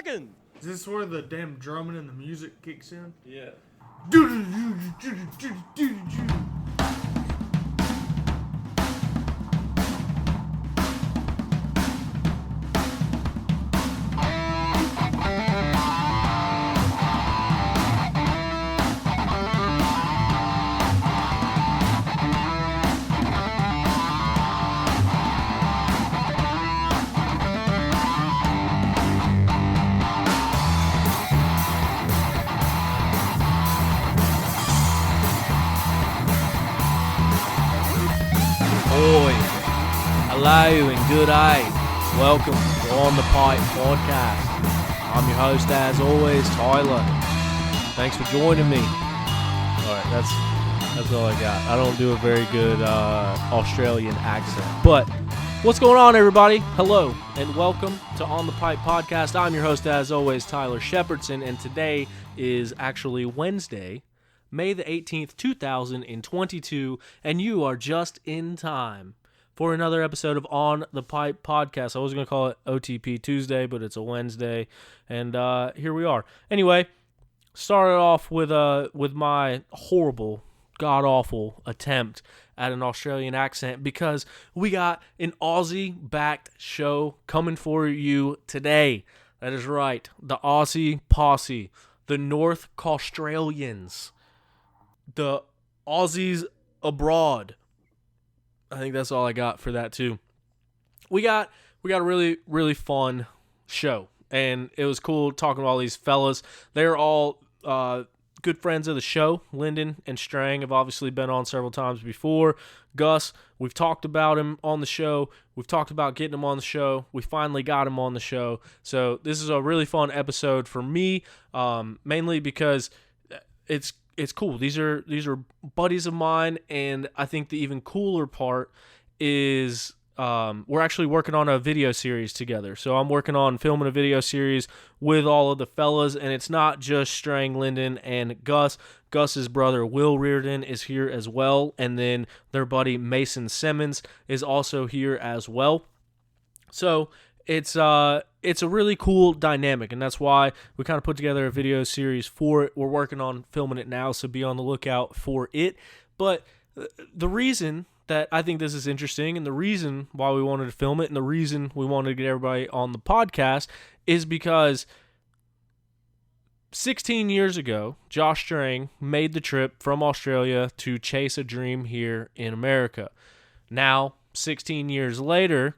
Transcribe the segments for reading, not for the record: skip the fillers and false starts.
seconds. Is this where the damn drumming and the music kicks in? Yeah. Hello and good day. Welcome to On the Pipe Podcast. I'm your host, as always, Tyler. Thanks for joining me. All right, that's all I got. I don't do a very good Australian accent. But what's going on, everybody? Hello and welcome to On the Pipe Podcast. I'm your host, as always, Tyler Shepardson, and today is actually Wednesday, May the 18th, 2022, and you are just in time for another episode of On the Pipe Podcast. I was going to call it OTP Tuesday, but it's a Wednesday, and here we are. Anyway, started off with my horrible, god-awful attempt at an Australian accent because we got an Aussie-backed show coming for you today. That is right, the Aussie Posse, the North Australians, the Aussies abroad. I think that's all I got for that too. We got a really, really fun show, and it was cool talking to all these fellas. They're all good friends of the show. Lyndon and Strang have obviously been on several times before. Gus, we've talked about him on the show. We've talked about getting him on the show. We finally got him on the show. So this is a really fun episode for me, mainly because it's cool. These are buddies of mine, and I think the even cooler part is we're actually working on a video series together. So I'm working on filming a video series with all of the fellas, and it's not just Strang, Lyndon, and Gus. Gus's brother, Will Riordan, is here as well, and then their buddy Mason Semmons is also here as well. So it's a really cool dynamic, and that's why we kind of put together a video series for it. We're working on filming it now, so be on the lookout for it. But the reason that I think this is interesting, and the reason why we wanted to film it, and the reason we wanted to get everybody on the podcast is because 16 years ago, Josh Strang made the trip from Australia to chase a dream here in America. Now, 16 years later,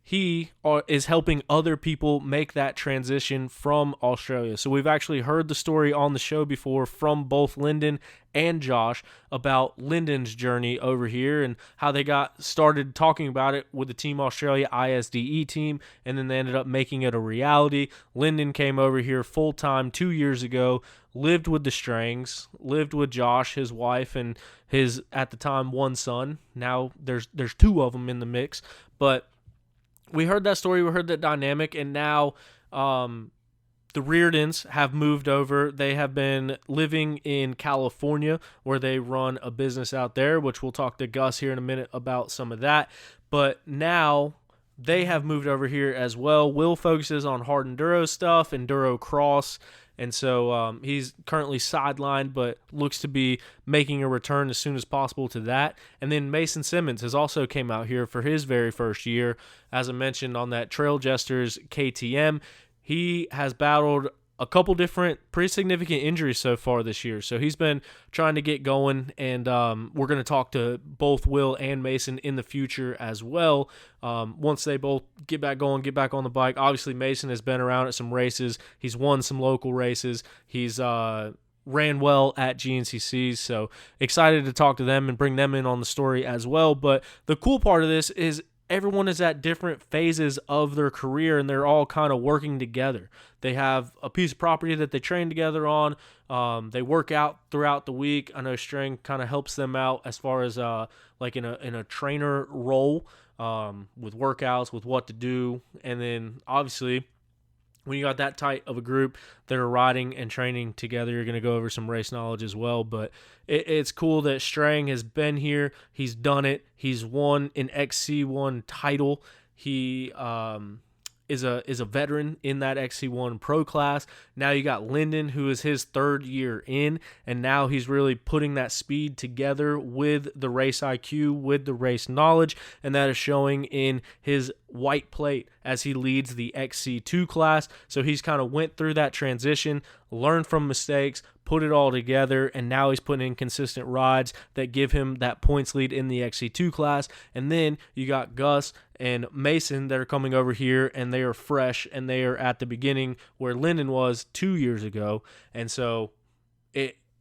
he is helping other people make that transition from Australia. So we've actually heard the story on the show before from both Lyndon and Josh about Lyndon's journey over here and how they got started talking about it with the Team Australia ISDE team, and then they ended up making it a reality. Lyndon came over here full-time 2 years ago, lived with the Strangs, lived with Josh, his wife, and his, at the time, one son. Now there's two of them in the mix, but we heard that story, we heard that dynamic, and now the Riordans have moved over. They have been living in California, where they run a business out there, which we'll talk to Gus here in a minute about some of that. But now they have moved over here as well. Will focuses on hard enduro stuff, enduro cross, and so he's currently sidelined, but looks to be making a return as soon as possible to that. And then Mason Semmons has also came out here for his very first year. As I mentioned on that Trail Jesters KTM, he has battled a couple different pretty significant injuries so far this year. So he's been trying to get going, and we're going to talk to both Will and Mason in the future as well. Once they both get back going, get back on the bike. Obviously, Mason has been around at some races. He's won some local races. He's ran well at GNCCs, so excited to talk to them and bring them in on the story as well. But the cool part of this is everyone is at different phases of their career, and they're all kind of working together. They have a piece of property that they train together on. They work out throughout the week. I know Strang kind of helps them out as far as like in a trainer role with workouts, with what to do. And then obviously when you got that tight of a group that are riding and training together, you're going to go over some race knowledge as well. But it's cool that Strang has been here. He's done it. He's won an XC1 title. He is a veteran in that XC1 Pro class. Now you got Lyndon, who is his third year in, and now he's really putting that speed together with the race IQ, with the race knowledge, and that is showing in his white plate as he leads the XC2 class. So he's kind of went through that transition, learned from mistakes, put it all together, and now he's putting in consistent rides that give him that points lead in the XC2 class. And then you got Gus and Mason that are coming over here, and they are fresh, and they are at the beginning where Lyndon was 2 years ago. And so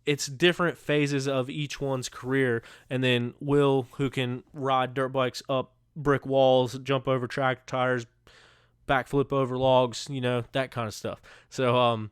it's different phases of each one's career. And then Will, who can ride dirt bikes up brick walls, jump over tractor tires, backflip over logs, that kind of stuff. So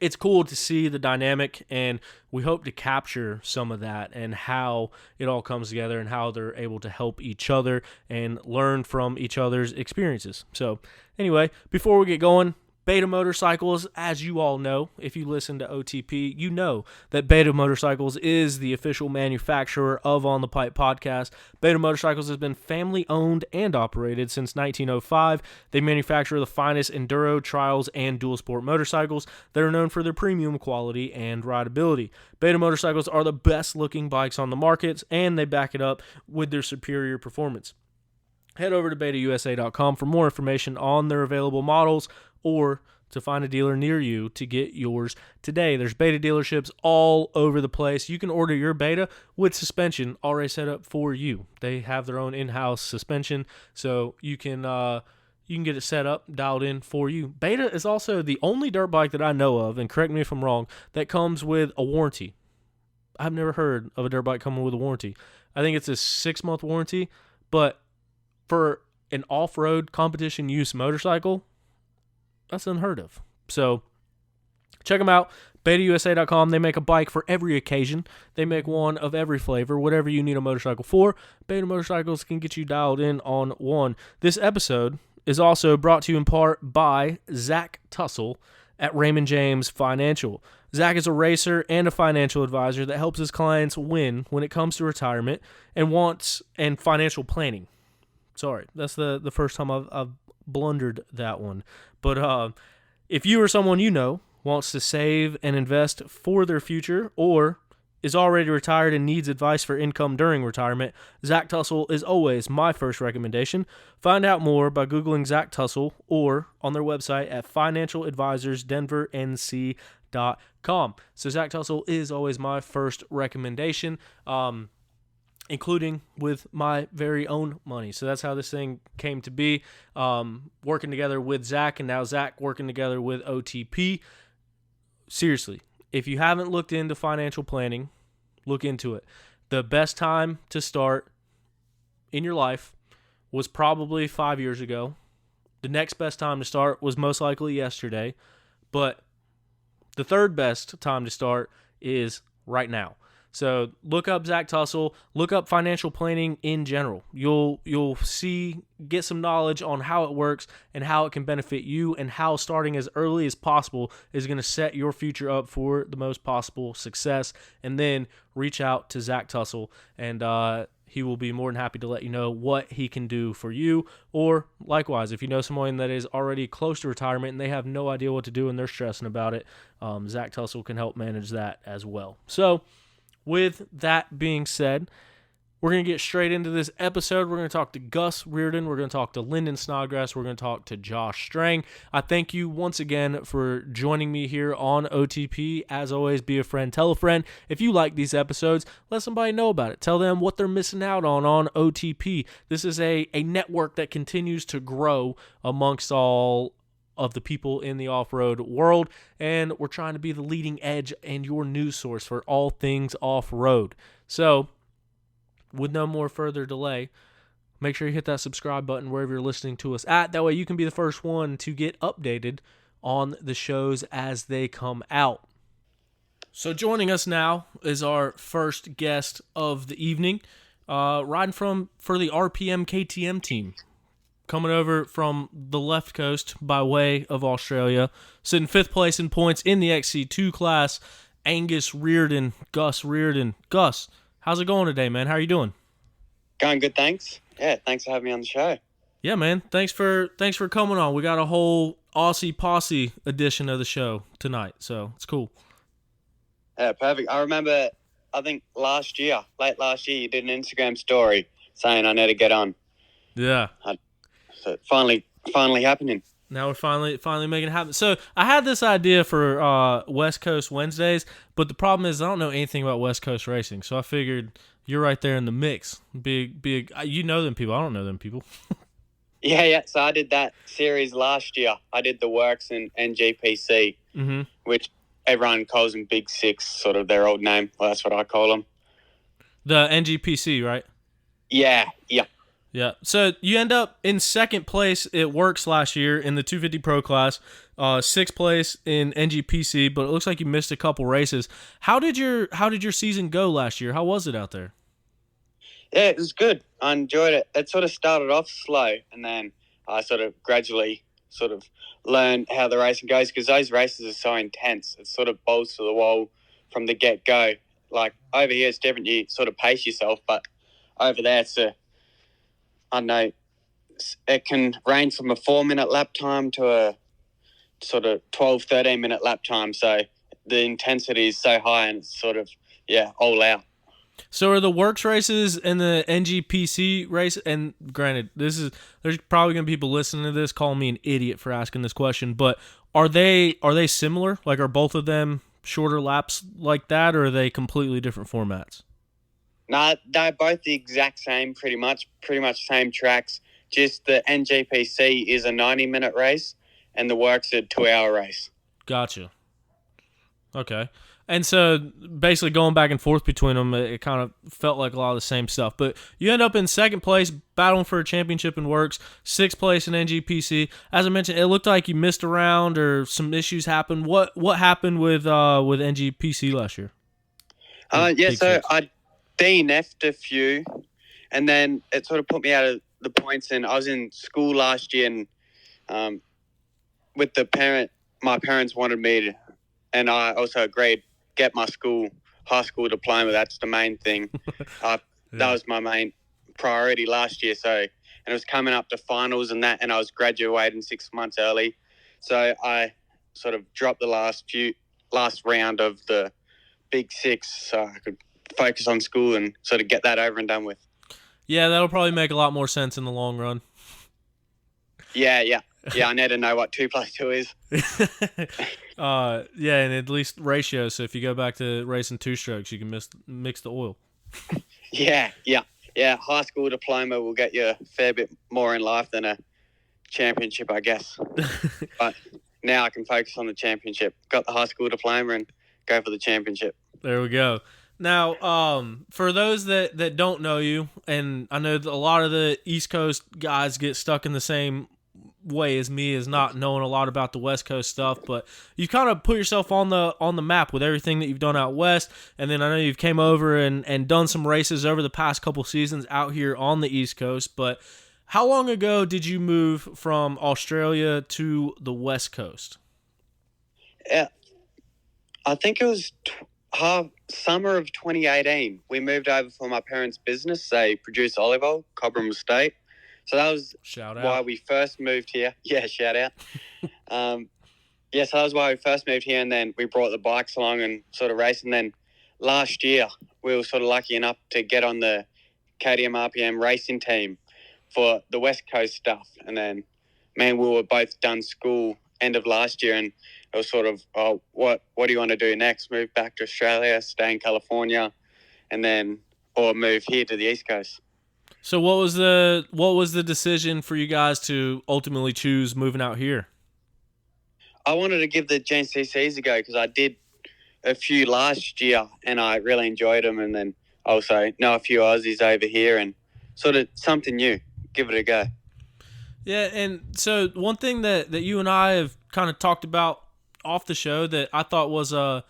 it's cool to see the dynamic, and we hope to capture some of that and how it all comes together and how they're able to help each other and learn from each other's experiences. So anyway, before we get going, Beta Motorcycles, as you all know, if you listen to OTP, you know that Beta Motorcycles is the official manufacturer of On the Pipe podcast. Beta Motorcycles has been family-owned and operated since 1905. They manufacture the finest enduro, trials, and dual sport motorcycles that are known for their premium quality and rideability. Beta Motorcycles are the best-looking bikes on the market, and they back it up with their superior performance. Head over to betausa.com for more information on their available models, or to find a dealer near you to get yours today. There's Beta dealerships all over the place. You can order your Beta with suspension already set up for you. They have their own in-house suspension, so you can get it set up, dialed in for you. Beta is also the only dirt bike that I know of, and correct me if I'm wrong, that comes with a warranty. I've never heard of a dirt bike coming with a warranty. I think it's a 6-month warranty, but for an off-road competition use motorcycle, that's unheard of. So check them out, betausa.com. They make a bike for every occasion. They make one of every flavor, whatever you need a motorcycle for. Beta Motorcycles can get you dialed in on one. This episode is also brought to you in part by Zach Tussle at Raymond James Financial. Zach is a racer and a financial advisor that helps his clients win when it comes to retirement and financial planning. Sorry, that's the first time I've blundered that one. But if you or someone you know wants to save and invest for their future, or is already retired and needs advice for income during retirement, Zach Tussle is always my first recommendation. Find out more by Googling Zach Tussle or on their website at financialadvisorsdenvernc.com. So Zach Tussle is always my first recommendation, including with my very own money. So that's how this thing came to be, working together with Zach, and now Zach working together with OTP. Seriously, if you haven't looked into financial planning, look into it. The best time to start in your life was probably 5 years ago. The next best time to start was most likely yesterday. But the third best time to start is right now. So look up Zach Tussle, look up financial planning in general. You'll get some knowledge on how it works and how it can benefit you, and how starting as early as possible is going to set your future up for the most possible success. And then reach out to Zach Tussle, and he will be more than happy to let you know what he can do for you. Or likewise, if you know someone that is already close to retirement and they have no idea what to do and they're stressing about it, Zach Tussle can help manage that as well. So with that being said, we're going to get straight into this episode. We're going to talk to Gus Riordan. We're going to talk to Lyndon Snodgrass. We're going to talk to Josh Strang. I thank you once again for joining me here on OTP. As always, be a friend, tell a friend. If you like these episodes, let somebody know about it. Tell them what they're missing out on OTP. This is a network that continues to grow amongst all of the people in the off-road world, and we're trying to be the leading edge and your news source for all things off-road. So, with no more further delay, make sure you hit that subscribe button wherever you're listening to us at. That way you can be the first one to get updated on the shows as they come out. So joining us now is our first guest of the evening, riding for the RPM KTM team. Coming over from the left coast by way of Australia, sitting 5th place in points in the XC2 class, Gus Riordan. Gus, how's it going today, man? How are you doing? Going good, thanks. Yeah, thanks for having me on the show. Yeah, man. Thanks for coming on. We got a whole Aussie posse edition of the show tonight, so it's cool. Yeah, perfect. I remember, I think late last year, you did an Instagram story saying I need to get on. Yeah. So it's finally happening. Now we're finally making it happen. So I had this idea for West Coast Wednesdays, but the problem is I don't know anything about West Coast racing. So I figured you're right there in the mix. You know them people. I don't know them people. Yeah. So I did that series last year. I did the WORCS and NGPC, which everyone calls them Big Six, sort of their old name. Well, that's what I call them. The NGPC, right? Yeah. Yeah. So you end up in second place at WORCS last year in the 250 Pro class, sixth place in NGPC, but it looks like you missed a couple races. How did your season go last year? How was it out there? Yeah, it was good. I enjoyed it. It sort of started off slow, and then I sort of gradually sort of learned how the racing goes, because those races are so intense. It's sort of balls to the wall from the get-go. Like, over here it's different. You sort of pace yourself, but over there it's I don't know, it can range from a 4-minute lap time to a sort of 12, 13-minute lap time. So the intensity is so high, and it's sort of, all out. So are the WORCS races and the NGPC race, and granted, there's probably going to be people listening to this calling me an idiot for asking this question, but are they similar? Like, are both of them shorter laps like that, or are they completely different formats? No, they're both the exact same, pretty much same tracks. Just the NGPC is a 90-minute race, and the WORCS a 2-hour race. Gotcha. Okay. And so basically going back and forth between them, it kind of felt like a lot of the same stuff. But you end up in second place, battling for a championship in WORCS, sixth place in NGPC. As I mentioned, it looked like you missed a round or some issues happened. What happened with NGPC last year? So I DNF'd a few, and then it sort of put me out of the points. And I was in school last year, and with my parents wanted me to, and I also agreed, get my high school diploma. That's the main thing. That was my main priority last year. So, and it was coming up to finals and that, and I was graduating 6 months early. So I sort of dropped the last round of the Big Six, so I could focus on school and sort of get that over and done with. Yeah, that'll probably make a lot more sense in the long run. Yeah, I need to know what 2 + 2 is. And at least ratio. So if you go back to racing 2 strokes, you can mix the oil. Yeah. High school diploma will get you a fair bit more in life than a championship, I guess. But now I can focus on the championship. Got the high school diploma and go for the championship. There we go. Now, for those that don't know you, and I know that a lot of the East Coast guys get stuck in the same way as me, as not knowing a lot about the West Coast stuff, but you kind of put yourself on the map with everything that you've done out west, and then I know you've came over and done some races over the past couple seasons out here on the East Coast. But how long ago did you move from Australia to the West Coast? Yeah, I think it was summer of 2018. We moved over for my parents' business. They produce olive oil, Cobram Estate. So that was why we first moved here. Yeah, shout out. So that was why we first moved here, and then we brought the bikes along and sort of raced. And then last year, we were sort of lucky enough to get on the KTM RPM racing team for the West Coast stuff. And then, we were both done school end of last year, and it was sort of, what do you want to do next? Move back to Australia, stay in California, and then, or move here to the East Coast. So what was the decision for you guys to ultimately choose moving out here? I wanted to give the GNCCs a go because I did a few last year and I really enjoyed them, and then also know a few Aussies over here and sort of something new. Give it a go. Yeah, and so one thing that you and I have kind of talked about off the show that I thought was a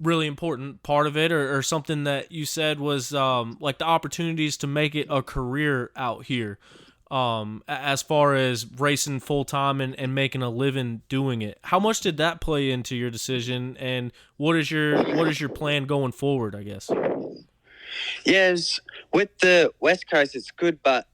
really important part of it, or something that you said was like the opportunities to make it a career out here, as far as racing full time and making a living doing it. How much did that play into your decision, and what is your plan going forward, I guess? Yes, with the West Coast it's good, but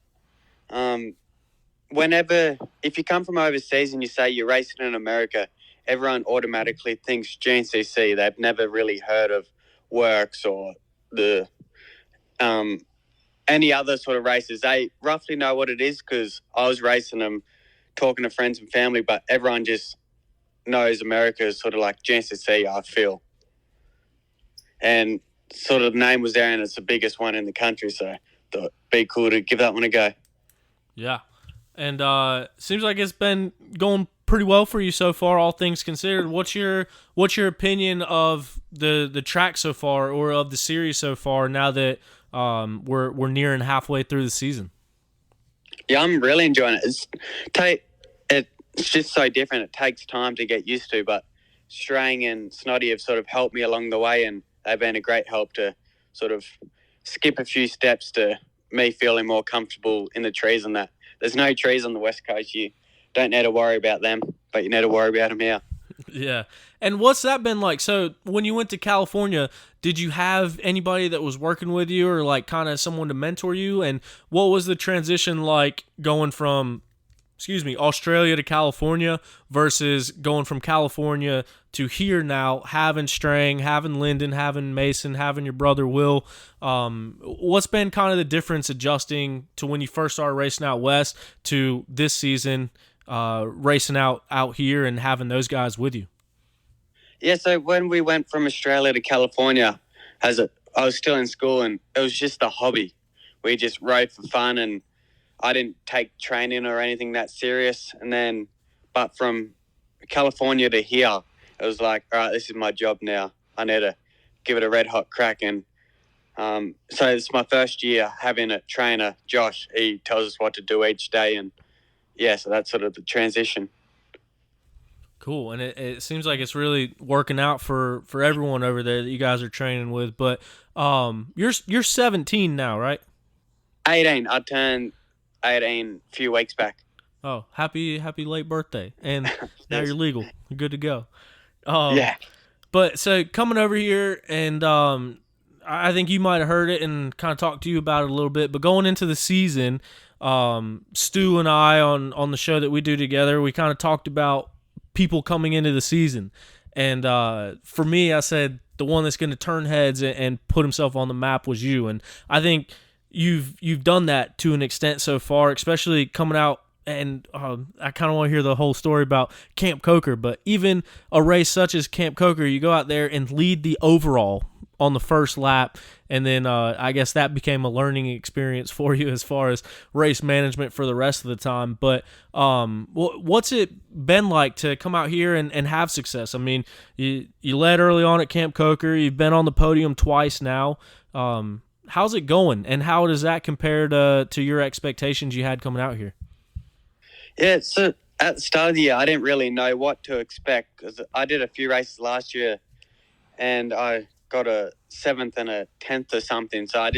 if you come from overseas and you say you're racing in America, everyone automatically thinks GNCC. They've never really heard of WORCS or the any other sort of races. They roughly know what it is because I was racing them, talking to friends and family, but everyone just knows America is sort of like GNCC, I feel. And sort of the name was there and it's the biggest one in the country, so I thought it'd be cool to give that one a go. Yeah. And seems like it's been going pretty well for you so far, all things considered. What's your opinion of the track so far, or of the series so far, now that we're nearing halfway through the season? Yeah, I'm really enjoying it. It's just so different. It takes time to get used to, but Strang and Snoddy have sort of helped me along the way, and they've been a great help to sort of skip a few steps to me feeling more comfortable in the trees and that. There's no trees on the West Coast. You don't need to worry about them, but you need to worry about them here. Yeah. And what's that been like? So when you went to California, did you have anybody that was working with you, or like kind of someone to mentor you? And what was the transition like going from, Australia to California versus going from California to here now, having Strang, having Lyndon, having Mason, having your brother Will? What's been kind of the difference adjusting to when you first started racing out west to this season, racing out here and having those guys with you? Yeah, so when we went from Australia to California, I was still in school and it was just a hobby. We just rode for fun and I didn't take training or anything that serious. But from California to here, it was like, all right, this is my job now. I need to give it a red hot crack. And so it's my first year having a trainer, Josh. He tells us what to do each day. And yeah, so that's sort of the transition. Cool, and it seems like it's really working out for everyone over there that you guys are training with. But you're 17 now, right? 18. I turned 18 a few weeks back. Oh, happy late birthday! And now you're legal. You're good to go. Yeah. But so coming over here, and I think you might have heard it and kind of talked to you about it a little bit. But going into the season, Stu and I on the show that we do together, we kind of talked about people coming into the season. And for me, I said the one that's going to turn heads and put himself on the map was you. And I think you've done that to an extent so far, especially coming out. And I kind of want to hear the whole story about Camp Coker. But even a race such as Camp Coker, you go out there and lead the overall on the first lap, and then I guess that became a learning experience for you as far as race management for the rest of the time. But what's it been like to come out here and have success? I mean, you led early on at Camp Coker. You've been on the podium twice now. How's it going, and how does that compare to your expectations you had coming out here? Yeah, so at the start of the year, I didn't really know what to expect because I did a few races last year, and I got a 7th and a 10th or something. So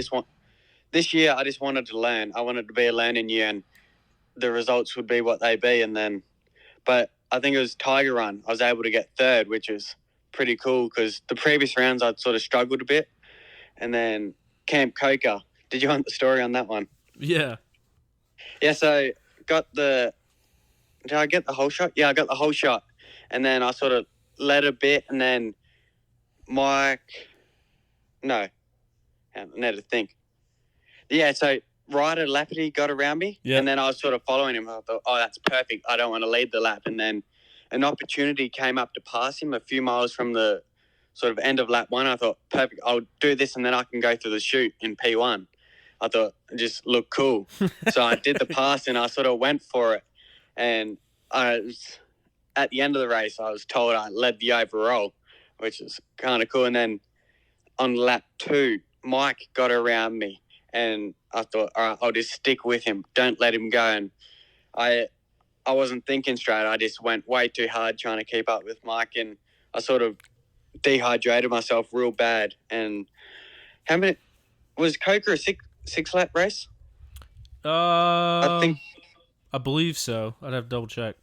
this year I just wanted to learn. I wanted to be a learning year, and the results would be what they be. But I think it was Tiger Run. I was able to get 3rd, which was pretty cool because the previous rounds I'd sort of struggled a bit. And then Camp Coker. Did you want the story on that one? Yeah. Yeah, so did I get the whole shot? Yeah, I got the whole shot. And then I sort of led a bit, and then I need to think. Yeah, so Ryder Lafferty got around me, and then I was sort of following him. I thought, oh, that's perfect. I don't want to lead the lap. And then an opportunity came up to pass him a few miles from the sort of end of lap 1. I thought, perfect, I'll do this, and then I can go through the chute in P1. I thought it just looked cool. So I did the pass, and I sort of went for it. And at the end of the race, I was told I led the overall, which is kind of cool. And then on lap 2, Mike got around me, and I thought, all right, I'll just stick with him. Don't let him go. And I wasn't thinking straight. I just went way too hard trying to keep up with Mike, and I sort of dehydrated myself real bad. And how many was Coker a six lap race? I believe so. I'd have to double check.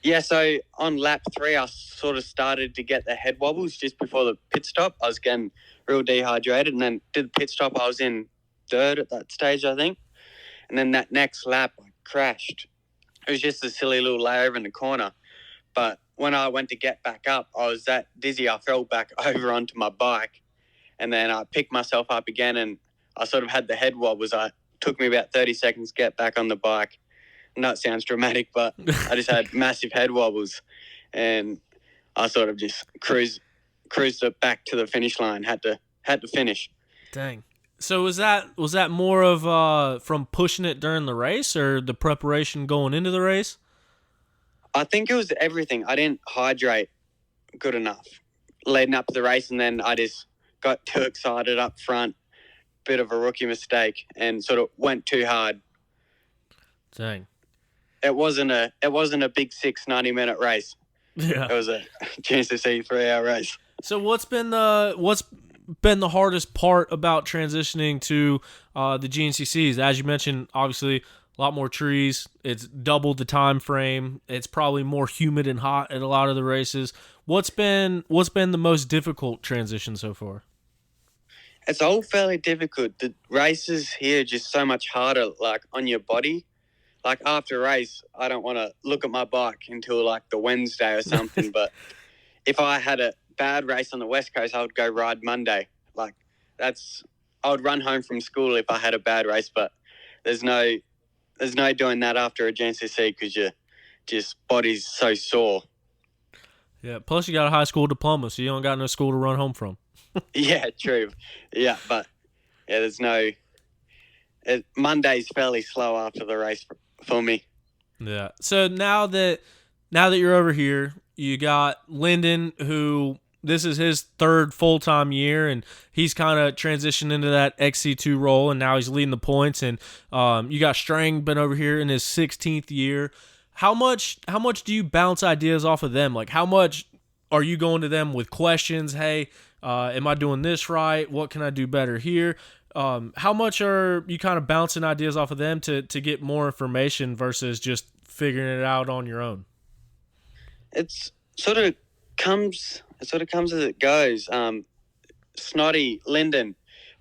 Yeah, so on lap 3, I sort of started to get the head wobbles just before the pit stop. I was getting real dehydrated, and then did the pit stop. I was in 3rd at that stage, I think. And then that next lap, I crashed it was just a silly little layover in the corner. But when I went to get back up, I was that dizzy I fell back over onto my bike, and then I picked myself up again, and I sort of had the head wobbles. It took me about 30 seconds to get back on the bike. I know it sounds dramatic, but I just had massive head wobbles, and I sort of just cruised it back to the finish line. Had to finish. Dang. So was that more of from pushing it during the race or the preparation going into the race? I think it was everything. I didn't hydrate good enough leading up to the race, and then I just got too excited up front. Bit of a rookie mistake, and sort of went too hard. Dang. It wasn't a big 90-minute race. Yeah. It was a GNCC 3-hour race. So what's been the hardest part about transitioning to the GNCCs? As you mentioned, obviously a lot more trees. It's doubled the time frame. It's probably more humid and hot at a lot of the races. What's been the most difficult transition so far? It's all fairly difficult. The races here are just so much harder, like on your body. Like after a race, I don't want to look at my bike until like the Wednesday or something. But if I had a bad race on the West Coast, I would go ride Monday. Like I would run home from school if I had a bad race. But there's no doing that after a GNCC because your just body's so sore. Yeah. Plus, you got a high school diploma, so you don't got no school to run home from. Yeah, true. Yeah, but yeah, Monday's fairly slow after the race for me. Yeah. So now that you're over here, you got Lyndon, who this is his third full-time year, and he's kind of transitioned into that XC2 role, and now he's leading the points. And you got Strang been over here in his 16th year. How much do you bounce ideas off of them? Like, how much are you going to them with questions? Hey, am I doing this right? What can I do better here? How much are you kind of bouncing ideas off of them to get more information versus just figuring it out on your own? It sort of comes as it goes. Snotty Lyndon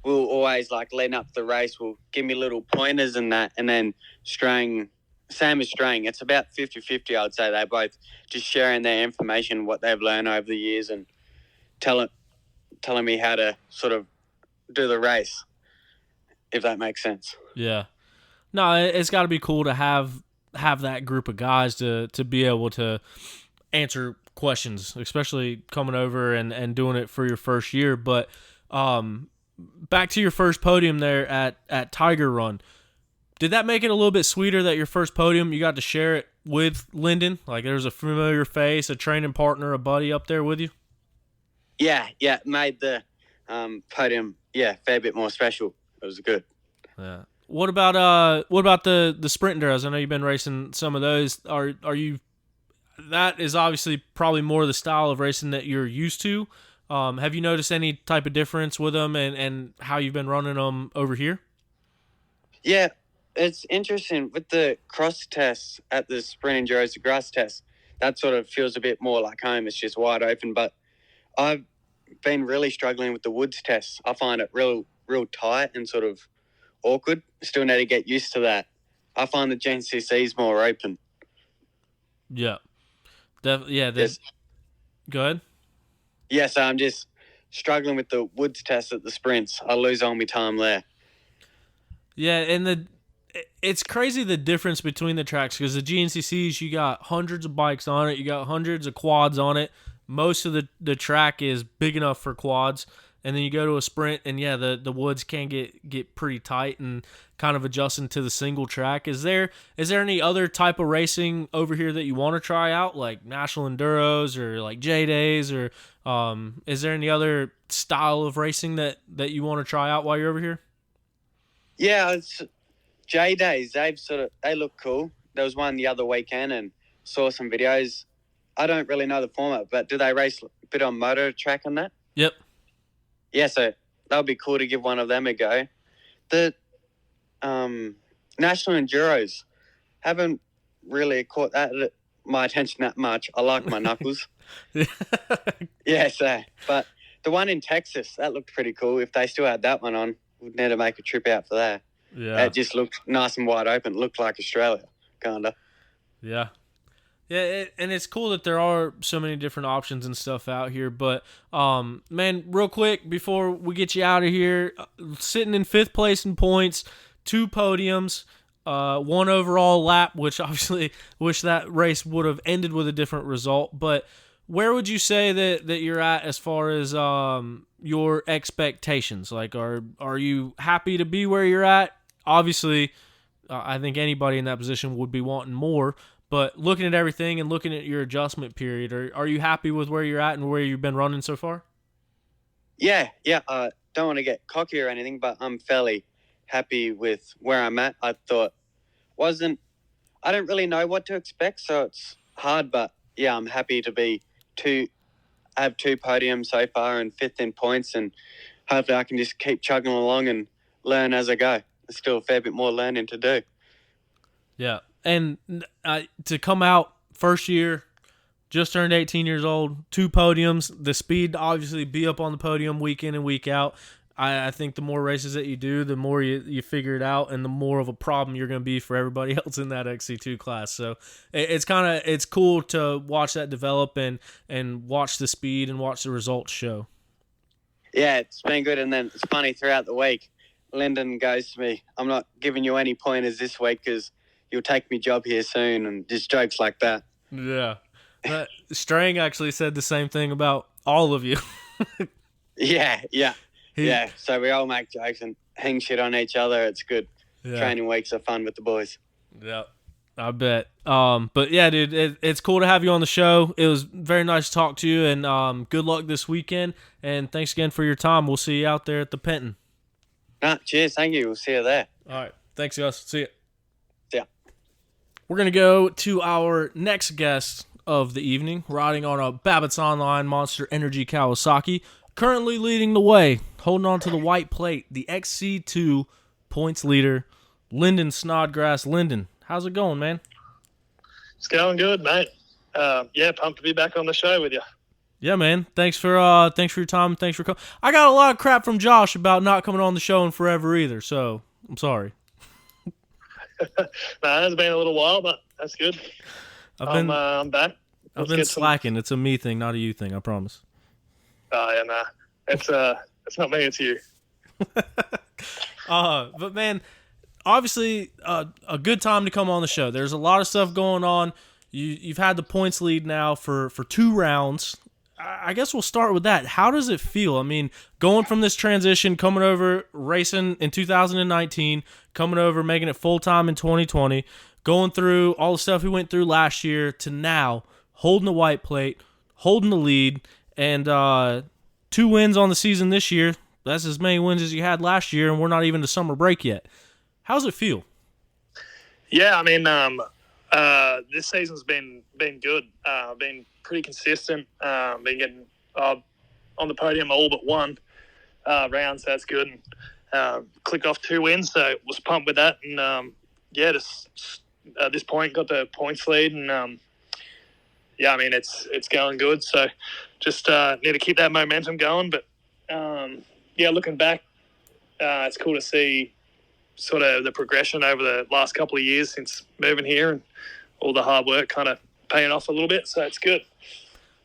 will always, like, leading up to the race, will give me little pointers and that, and then Strang, same as Strang, it's about 50-50, I would say. They're both just sharing their information, what they've learned over the years, and telling me how to sort of do the race, if that makes sense. Yeah. No, it's got to be cool to have that group of guys to be able to answer questions, especially coming over and doing it for your first year. But back to your first podium there at Tiger Run, did that make it a little bit sweeter that your first podium, you got to share it with Lyndon? Like there was a familiar face, a training partner, a buddy up there with you? Yeah, made the podium, fair bit more special. It was good. Yeah. What about the sprint enduros? I know you've been racing some of those. Are you? That is obviously probably more the style of racing that you're used to. Have you noticed any type of difference with them and how you've been running them over here? Yeah, it's interesting with the cross tests at the sprint enduros, the grass test. That sort of feels a bit more like home. It's just wide open. But I've been really struggling with the woods tests. I find it real tight and sort of awkward. Still need to get used to that. I find the GNCC is more open. Yeah. Yes. Go ahead. Yeah, so I'm just struggling with the woods test at the sprints. I lose all my time there. Yeah, and it's crazy the difference between the tracks because the GNCCs, you got hundreds of bikes on it. You got hundreds of quads on it. Most of the track is big enough for quads. And then you go to a sprint, and the woods can get pretty tight and kind of adjusting to the single track. Is there any other type of racing over here that you want to try out, like national enduros or like J Days, or is there any other style of racing that you want to try out while you're over here? Yeah, it's J Days. They look cool. There was one the other weekend and saw some videos. I don't really know the format, but do they race a bit on motor track on that? Yep. Yeah, so that would be cool to give one of them a go. The national enduros haven't really caught my attention that much. I like my knuckles. Yeah, but the one in Texas, that looked pretty cool. If they still had that one on, we'd need to make a trip out for that. Yeah. It just looked nice and wide open. It looked like Australia, kind of. Yeah. Yeah, and it's cool that there are so many different options and stuff out here. But, man, real quick before we get you out of here, sitting in 5th place in points, 2 podiums, 1 overall lap, which obviously wish that race would have ended with a different result. But where would you say that you're at as far as your expectations? Like, are you happy to be where you're at? Obviously, I think anybody in that position would be wanting more. But looking at everything and looking at your adjustment period, are you happy with where you're at and where you've been running so far? Yeah. Don't want to get cocky or anything, but I'm fairly happy with where I'm at. I don't really know what to expect, so it's hard, but yeah, I'm happy to be I have 2 podiums so far and 5th in points, and hopefully I can just keep chugging along and learn as I go. There's still a fair bit more learning to do. Yeah. And to come out first year, just turned 18 years old, 2 podiums, the speed to obviously be up on the podium week in and week out. I think the more races that you do, the more you figure it out, and the more of a problem you're going to be for everybody else in that XC2 class. So it's cool to watch that develop and watch the speed and watch the results show. Yeah, it's been good. And then it's funny, throughout the week, Lyndon goes to me, I'm not giving you any pointers this week because you'll take me job here soon, and just jokes like that. Yeah. Strang actually said the same thing about all of you. Yeah. So we all make jokes and hang shit on each other. It's good. Yeah. Training weeks are fun with the boys. Yeah, I bet. But yeah, dude, it's cool to have you on the show. It was very nice to talk to you, and good luck this weekend. And thanks again for your time. We'll see you out there at the Penton. Cheers. Thank you. We'll see you there. All right. Thanks, Gus. See ya. Yeah. We're going to go to our next guest of the evening, riding on a Babbitt's Online Monster Energy Kawasaki, currently leading the way, holding on to the white plate, the XC2 points leader, Lyndon Snodgrass. Lyndon, how's it going, man? It's going good, mate. Pumped to be back on the show with you. Yeah, man. Thanks for your time. Thanks for coming. I got a lot of crap from Josh about not coming on the show in forever either, so I'm sorry. It's been a little while, but that's good. I'm back. I've been slacking. It's a me thing, not a you thing, I promise. It's not me, it's you. But man, obviously a good time to come on the show. There's a lot of stuff going on. You've had the points lead now for 2 rounds. I guess we'll start with that. How does it feel? I mean, going from this transition, coming over, racing in 2019, coming over, making it full-time in 2020, going through all the stuff we went through last year to now, holding the white plate, holding the lead, and 2 wins on the season this year. That's as many wins as you had last year, and we're not even to summer break yet. How's it feel? Yeah, I mean, this season's been good. Been pretty consistent. Been getting on the podium all but 1 round, so that's good. And clicked off 2 wins, so was pumped with that. And just at this point got the points lead, and I mean it's going good. So just need to keep that momentum going. But looking back, it's cool to see sort of the progression over the last couple of years since moving here, and all the hard work kind of paying off a little bit. So it's good.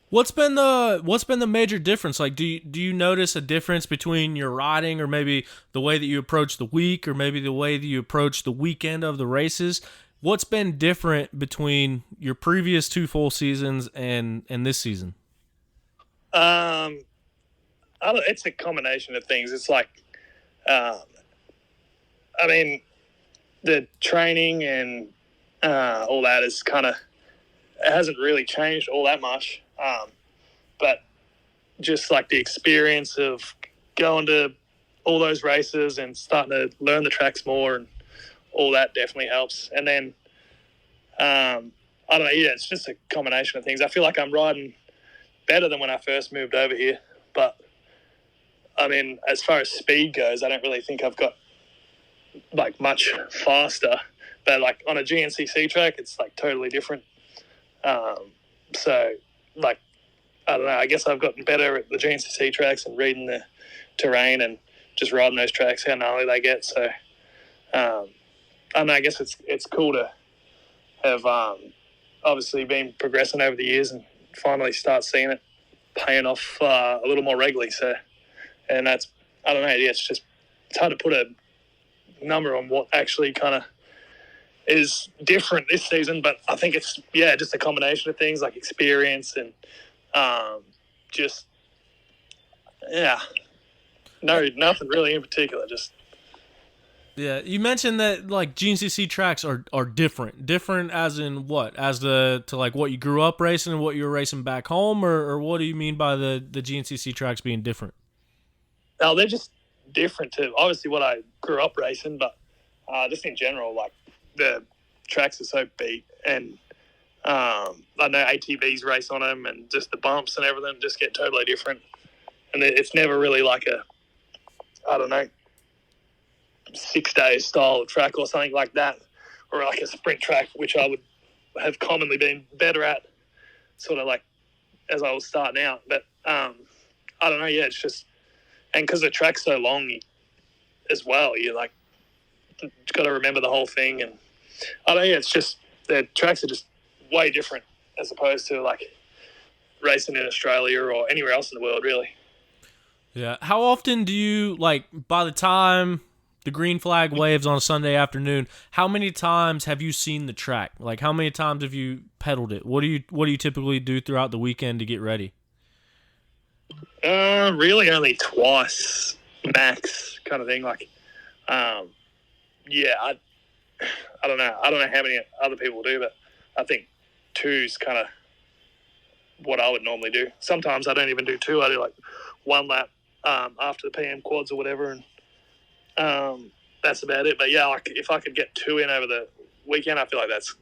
What's been the major difference? Like, do you notice a difference between your riding, or maybe the way that you approach the week, or maybe the way that you approach the weekend of the races? What's been different between your previous 2 full seasons and this season? It's a combination of things. It's like, I mean, the training and all that is it hasn't really changed all that much. But just like the experience of going to all those races and starting to learn the tracks more, and all that definitely helps. And then, I don't know, it's just a combination of things. I feel like I'm riding better than when I first moved over here. But, I mean, as far as speed goes, I don't really think I've got, like, much faster. But, like, on a GNCC track, it's, like, totally different. So, like, I don't know, I guess I've gotten better at the GNCC tracks and reading the terrain and just riding those tracks, how gnarly they get. So, I don't know, I guess it's cool to have obviously been progressing over the years and finally start seeing it paying off a little more regularly. So, and that's, I don't know, yeah, it's hard to put a number on what actually kind of is different this season, but I think it's, just a combination of things like experience and nothing really in particular, just. Yeah, you mentioned that like GNCC tracks are different as in what, as to like what you grew up racing and what you were racing back home, or what do you mean by the GNCC tracks being different? No, they're just different to obviously what I grew up racing, but just in general, like the tracks are so beat, and I know ATVs race on them, and just the bumps and everything just get totally different, and it's never really like a, I don't know, 6-day style track or something like that, or like a sprint track, which I would have commonly been better at, sort of like as I was starting out. But I don't know, it's just, and because the track's so long as well, you like got to remember the whole thing, and I don't know, it's just the tracks are just way different as opposed to like racing in Australia or anywhere else in the world, really. Yeah. How often do you, like, by the time the green flag waves on a Sunday afternoon, how many times have you seen the track? Like, how many times have you pedaled it? What do you typically do throughout the weekend to get ready? Really only twice max, kind of thing. Like, I don't know. I don't know how many other people do, but I think two's kind of what I would normally do. Sometimes I don't even do two. I do like one lap after the PM quads or whatever, and that's about it. But yeah, like if I could get two in over the weekend, I feel like that's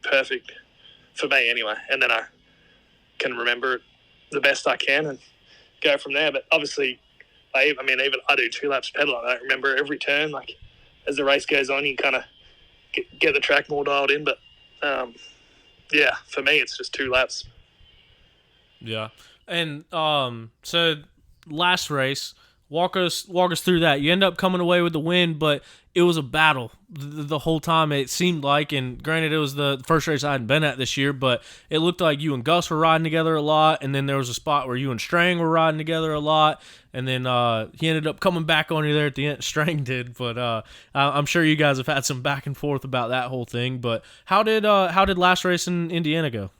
perfect for me anyway. And then I can remember it the best I can and go from there. But obviously, even I do 2 laps pedaling. I don't remember every turn. Like as the race goes on, you kind of get the track more dialed in. But for me, it's just 2 laps. Yeah, and so last race. Walk us through that. You end up coming away with the win, but it was a battle the whole time, it seemed like. And granted, it was the first race I hadn't been at this year, but it looked like you and Gus were riding together a lot. And then there was a spot where you and Strang were riding together a lot. And then he ended up coming back on you there at the end. Strang did, but I'm sure you guys have had some back and forth about that whole thing. But how did last race in Indiana go?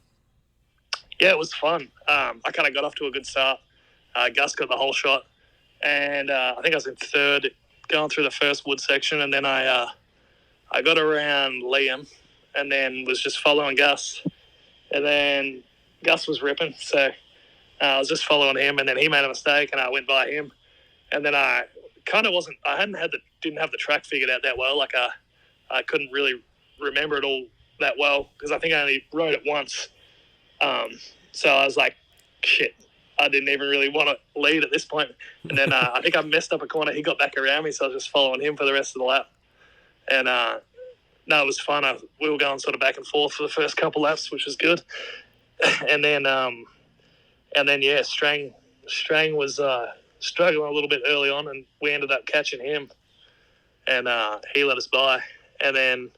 Yeah, it was fun. I kind of got off to a good start. Gus got the whole shot. And I think I was in third going through the first wood section, and then I got around Liam and then was just following Gus. And then Gus was ripping, so I was just following him, and then he made a mistake and I went by him. And then I kind of didn't have the track figured out that well. Like I couldn't really remember it all that well because I think I only rode it once. So I was like, shit. I didn't even really want to lead at this point. And then I think I messed up a corner. He got back around me, so I was just following him for the rest of the lap. And, it was fun. We were going sort of back and forth for the first couple laps, which was good. And then, Strang was struggling a little bit early on, and we ended up catching him. And he let us by. And then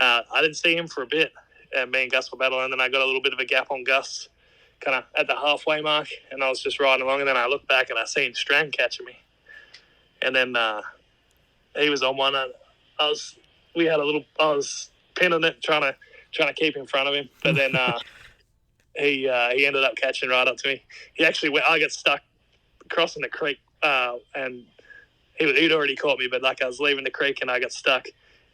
I didn't see him for a bit, and me and Gus were battling. And then I got a little bit of a gap on Gus, kind of at the halfway mark, and I was just riding along, and then I looked back and I seen Strang catching me, and then he was on one. I was pinning it, trying to keep in front of him, but then he ended up catching right up to me. He actually went. I got stuck crossing the creek, and he'd already caught me, but like I was leaving the creek and I got stuck,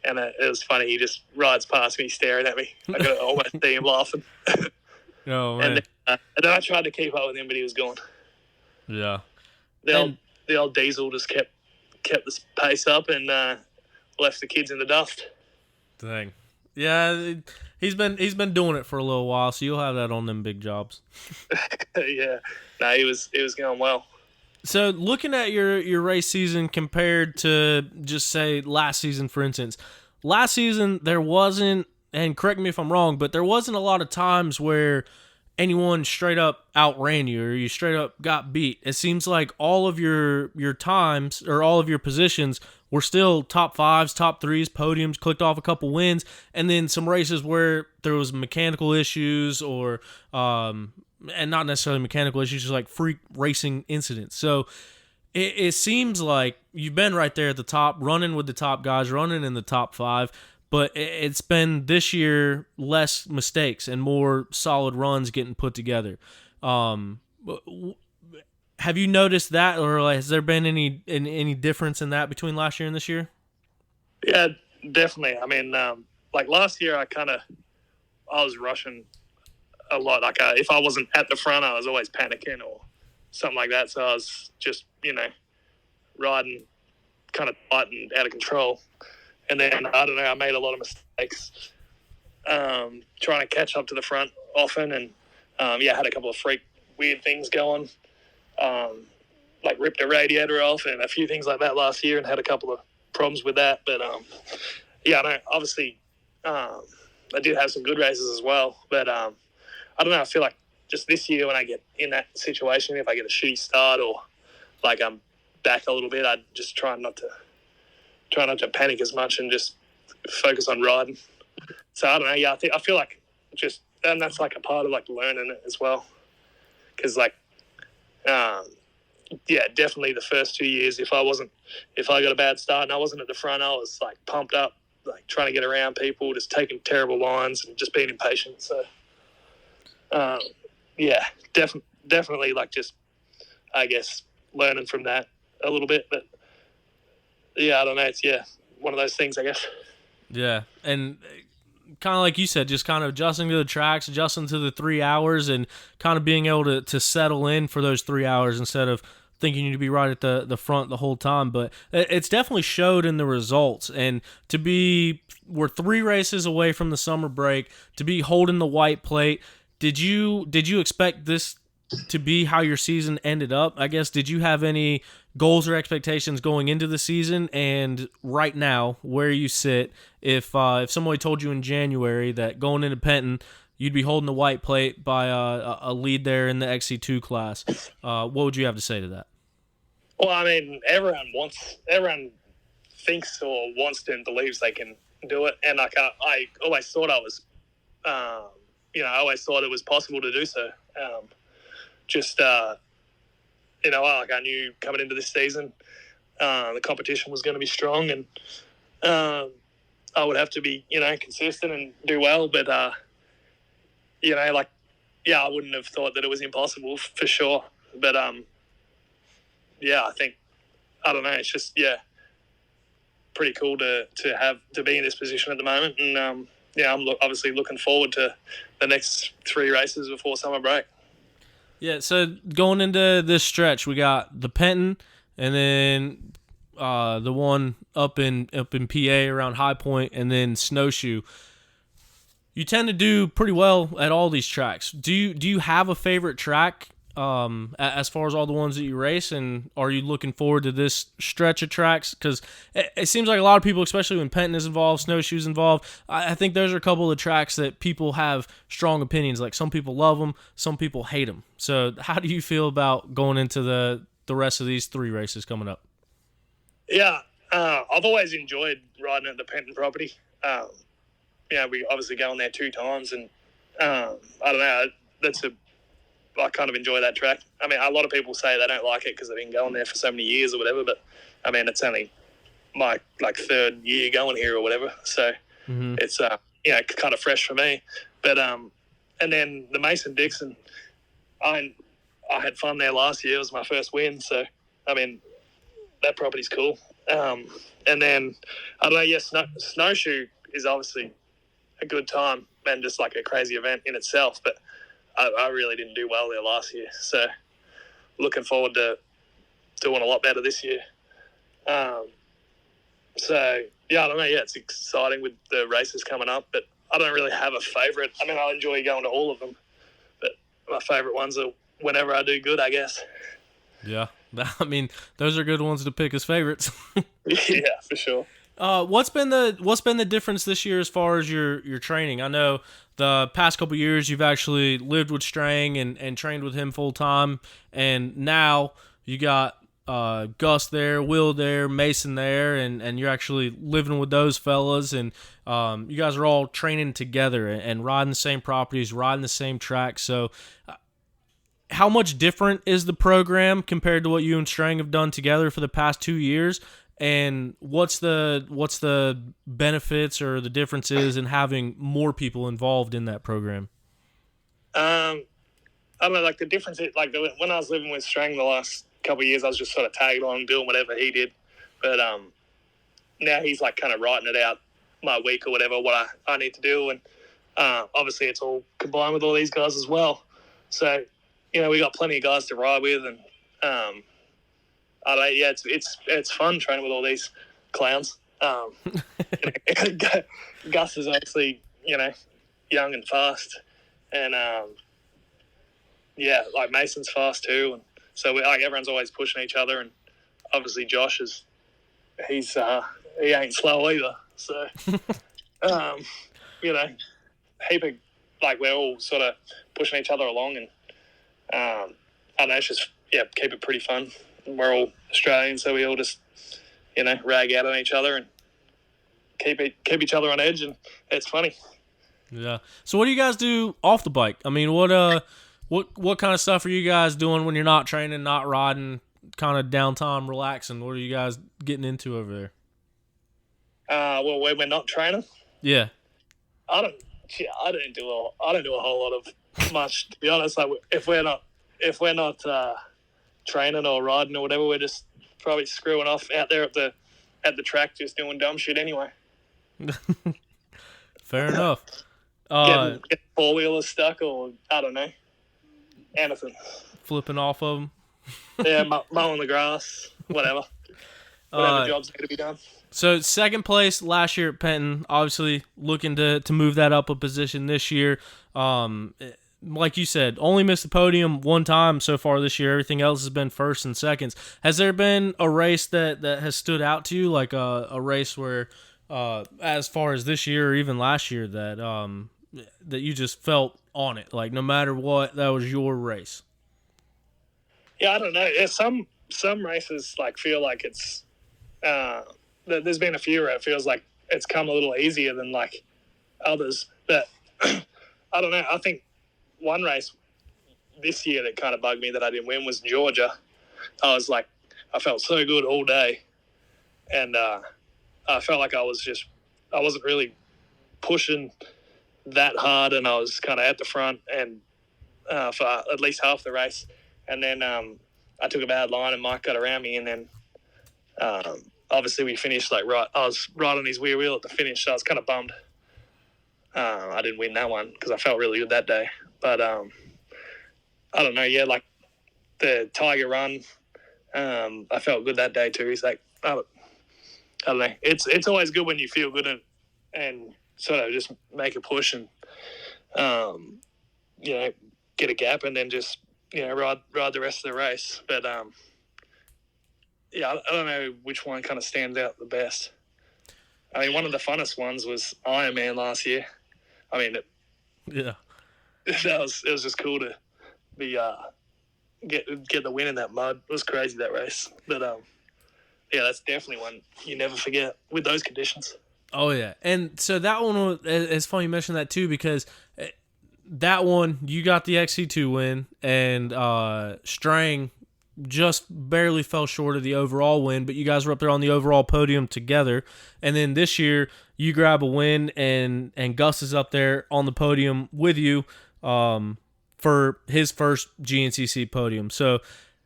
and it was funny. He just rides past me, staring at me. I could almost see him laughing. Oh man. And then I tried to keep up with him, but he was gone. Yeah. The old diesel just kept the pace up and left the kids in the dust. Dang. Yeah, he's been doing it for a little while, so you'll have that on them big jobs. Yeah. No, he was going well. So looking at your race season compared to just say last season, for instance, last season there wasn't, and correct me if I'm wrong, but there wasn't a lot of times where anyone straight up outran you or you straight up got beat. It seems like all of your times or all of your positions were still top fives, top threes, podiums, clicked off a couple wins, and then some races where there was mechanical issues or and not necessarily mechanical issues, just like freak racing incidents. So it seems like you've been right there at the top, running with the top guys, running in the top five, but it's been this year less mistakes and more solid runs getting put together. Have you noticed that, or has there been any difference in that between last year and this year? Yeah, definitely. I mean, like last year, I was rushing a lot. Like if I wasn't at the front, I was always panicking or something like that. So I was just, riding kind of tight and out of control. And then, I don't know, I made a lot of mistakes trying to catch up to the front often. And, had a couple of weird things going. Like ripped a radiator off and a few things like that last year and had a couple of problems with that. But, obviously I did have some good races as well. But, I don't know, I feel like just this year when I get in that situation, if I get a shitty start or like I'm back a little bit, I just try not to panic as much and just focus on riding. So I don't know. Yeah, I feel like and that's like a part of like learning it as well. Cause like, definitely the first 2 years, if I got a bad start and I wasn't at the front, I was like pumped up, like trying to get around people, just taking terrible lines and just being impatient. So, definitely like just, I guess, learning from that a little bit. But yeah, I don't know. It's one of those things, I guess. Yeah, and kind of like you said, just kind of adjusting to the tracks, adjusting to the 3 hours, and kind of being able to settle in for those 3 hours instead of thinking you need to be right at the front the whole time. But it's definitely showed in the results. And we're 3 races away from the summer break, to be holding the white plate. Did you expect this to be how your season ended up? I guess, did you have any goals or expectations going into the season? And right now, where you sit, if somebody told you in January that going into Penton, you'd be holding the white plate by a lead there in the XC2 class, what would you have to say to that? Well, I mean, everyone thinks or wants to and believes they can do it. And like I always thought I was, I always thought it was possible to do so. Like I knew coming into this season, the competition was going to be strong and I would have to be, consistent and do well. But, I wouldn't have thought that it was impossible for sure. But, I think, I don't know, it's just, pretty cool to be in this position at the moment. And, I'm obviously looking forward to the next 3 races before summer break. Yeah, so going into this stretch, we got the Penton, and then the one up in PA around High Point, and then Snowshoe. You tend to do pretty well at all these tracks. Do you have a favorite track as far as all the ones that you race, and are you looking forward to this stretch of tracks? Because it seems like a lot of people, especially when Penton is involved, Snowshoe's involved, I think those are a couple of tracks that people have strong opinions. Like some people love them, some people hate them. So how do you feel about going into the rest of these 3 races coming up? Yeah, I've always enjoyed riding at the Penton property. We obviously go on there 2 times, and I don't know, I kind of enjoy that track. I mean, a lot of people say they don't like it because they've been going there for so many years or whatever, but I mean, it's only my 3rd year going here or whatever. So it's, kind of fresh for me. But, and then the Mason-Dixon, I had fun there last year. It was my first win. So, I mean, that property's cool. And then, I don't know, Snowshoe is obviously a good time and just like a crazy event in itself, but I really didn't do well there last year. So looking forward to doing a lot better this year. I don't know. Yeah, it's exciting with the races coming up, but I don't really have a favourite. I mean, I enjoy going to all of them, but my favourite ones are whenever I do good, I guess. Yeah. I mean, those are good ones to pick as favorites. Yeah, for sure. What's been the difference this year as far as your training? I know the past couple of years you've actually lived with Strang and trained with him full time, and now you got Gus there, Will there, Mason there, and you're actually living with those fellas, and you guys are all training together and riding the same properties, riding the same track. So how much different is the program compared to what you and Strang have done together for the past 2 years? And what's the benefits or the differences in having more people involved in that program? I don't know, like the difference is, like when I was living with Strang the last couple of years, I was just sort of tagged along doing whatever he did. But now he's like kind of writing it out my week or whatever, what I need to do. And obviously it's all combined with all these guys as well. So, we got plenty of guys to ride with, and I don't know, yeah, it's fun training with all these clowns. Gus is obviously, young and fast, and like Mason's fast too, and so everyone's always pushing each other, and obviously Josh he ain't slow either, so heap of, like, we're all sort of pushing each other along, and I don't know, it's just keep it pretty fun. We're all Australian, so we all just rag out on each other and keep each other on edge, and it's funny. Yeah. So what do you guys do off the bike? I mean, what kind of stuff are you guys doing when you're not training, not riding, kind of downtime, relaxing? What are you guys getting into over there? Well, when we're not training, yeah, I don't do a whole lot of much, to be honest. Like, if we're not training or riding or whatever, we're just probably screwing off out there at the track, just doing dumb shit anyway. Fair enough. Getting four-wheelers stuck, or I don't know, anything. Flipping off of them. Yeah, mowing the grass, whatever jobs need to be done. So second place last year at Penton, obviously looking to move that up a position this year. Like you said, only missed the podium one time so far this year. Everything else has been first and seconds. Has there been a race that has stood out to you, like a race where, as far as this year or even last year, that you just felt on it, like no matter what, that was your race? Yeah, I don't know. Yeah, some races like feel like it's. There's been a few where it feels like it's come a little easier than like others, but I don't know. I think one race this year that kind of bugged me that I didn't win was Georgia. I felt so good all day, and I felt like I wasn't really pushing that hard, and I was kind of at the front and for at least half the race, and then I took a bad line and Mike got around me, and then obviously we finished I was right on his rear wheel at the finish, so I was kind of bummed I didn't win that one because I felt really good that day. But I don't know, yeah, like the Tiger run, I felt good that day too. He's like, I don't know. It's always good when you feel good and sort of just make a push and get a gap and then just ride the rest of the race. But I don't know which one kind of stands out the best. I mean, one of the funnest ones was Ironman last year. I mean, it was just cool to be get the win in that mud. It was crazy, that race. But that's definitely one you never forget with those conditions. Oh yeah, and so that one, it's funny you mentioned that too, because that one you got the XC2 win, and Strang just barely fell short of the overall win, but you guys were up there on the overall podium together. And then this year you grab a win, and Gus is up there on the podium with you for his first GNCC podium. So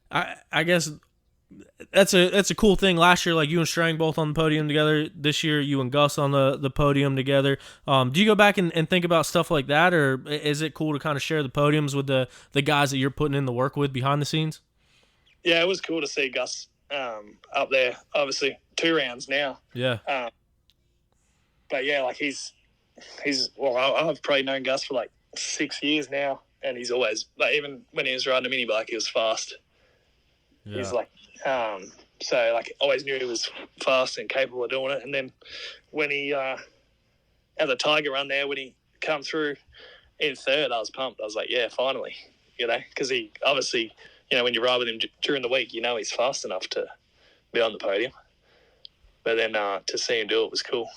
I guess that's a cool thing. Last year, like, you and Strang both on the podium together. This year, you and Gus on the podium together. Do you go back and think about stuff like that, or is it cool to kind of share the podiums with the guys that you're putting in the work with behind the scenes? Yeah, it was cool to see Gus up there. Obviously, 2 rounds now. Yeah. But yeah, like he's I've probably known Gus for like 6 years now, and he's always, like, even when he was riding a mini bike, he was fast. Yeah. He's like, so like always knew he was fast and capable of doing it. And then when he at the Tiger run there, when he come through in third, I was pumped. I was like, yeah, finally, because he obviously when you ride with him during the week, he's fast enough to be on the podium. But then to see him do it was cool.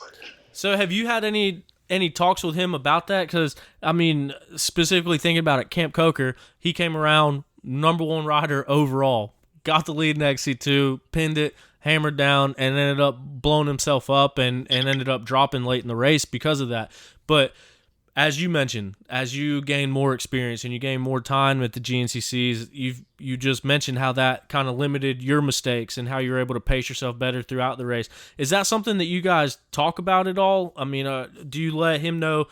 So have you had any talks with him about that? Because, I mean, specifically thinking about it, Camp Coker, he came around number one rider overall, got the lead in XC2, pinned it, hammered down, and ended up blowing himself up and ended up dropping late in the race because of that. But as you mentioned, as you gain more experience and you gain more time at the GNCCs, you just mentioned how that kind of limited your mistakes and how you're able to pace yourself better throughout the race. Is that something that you guys talk about at all? I mean, do you let him know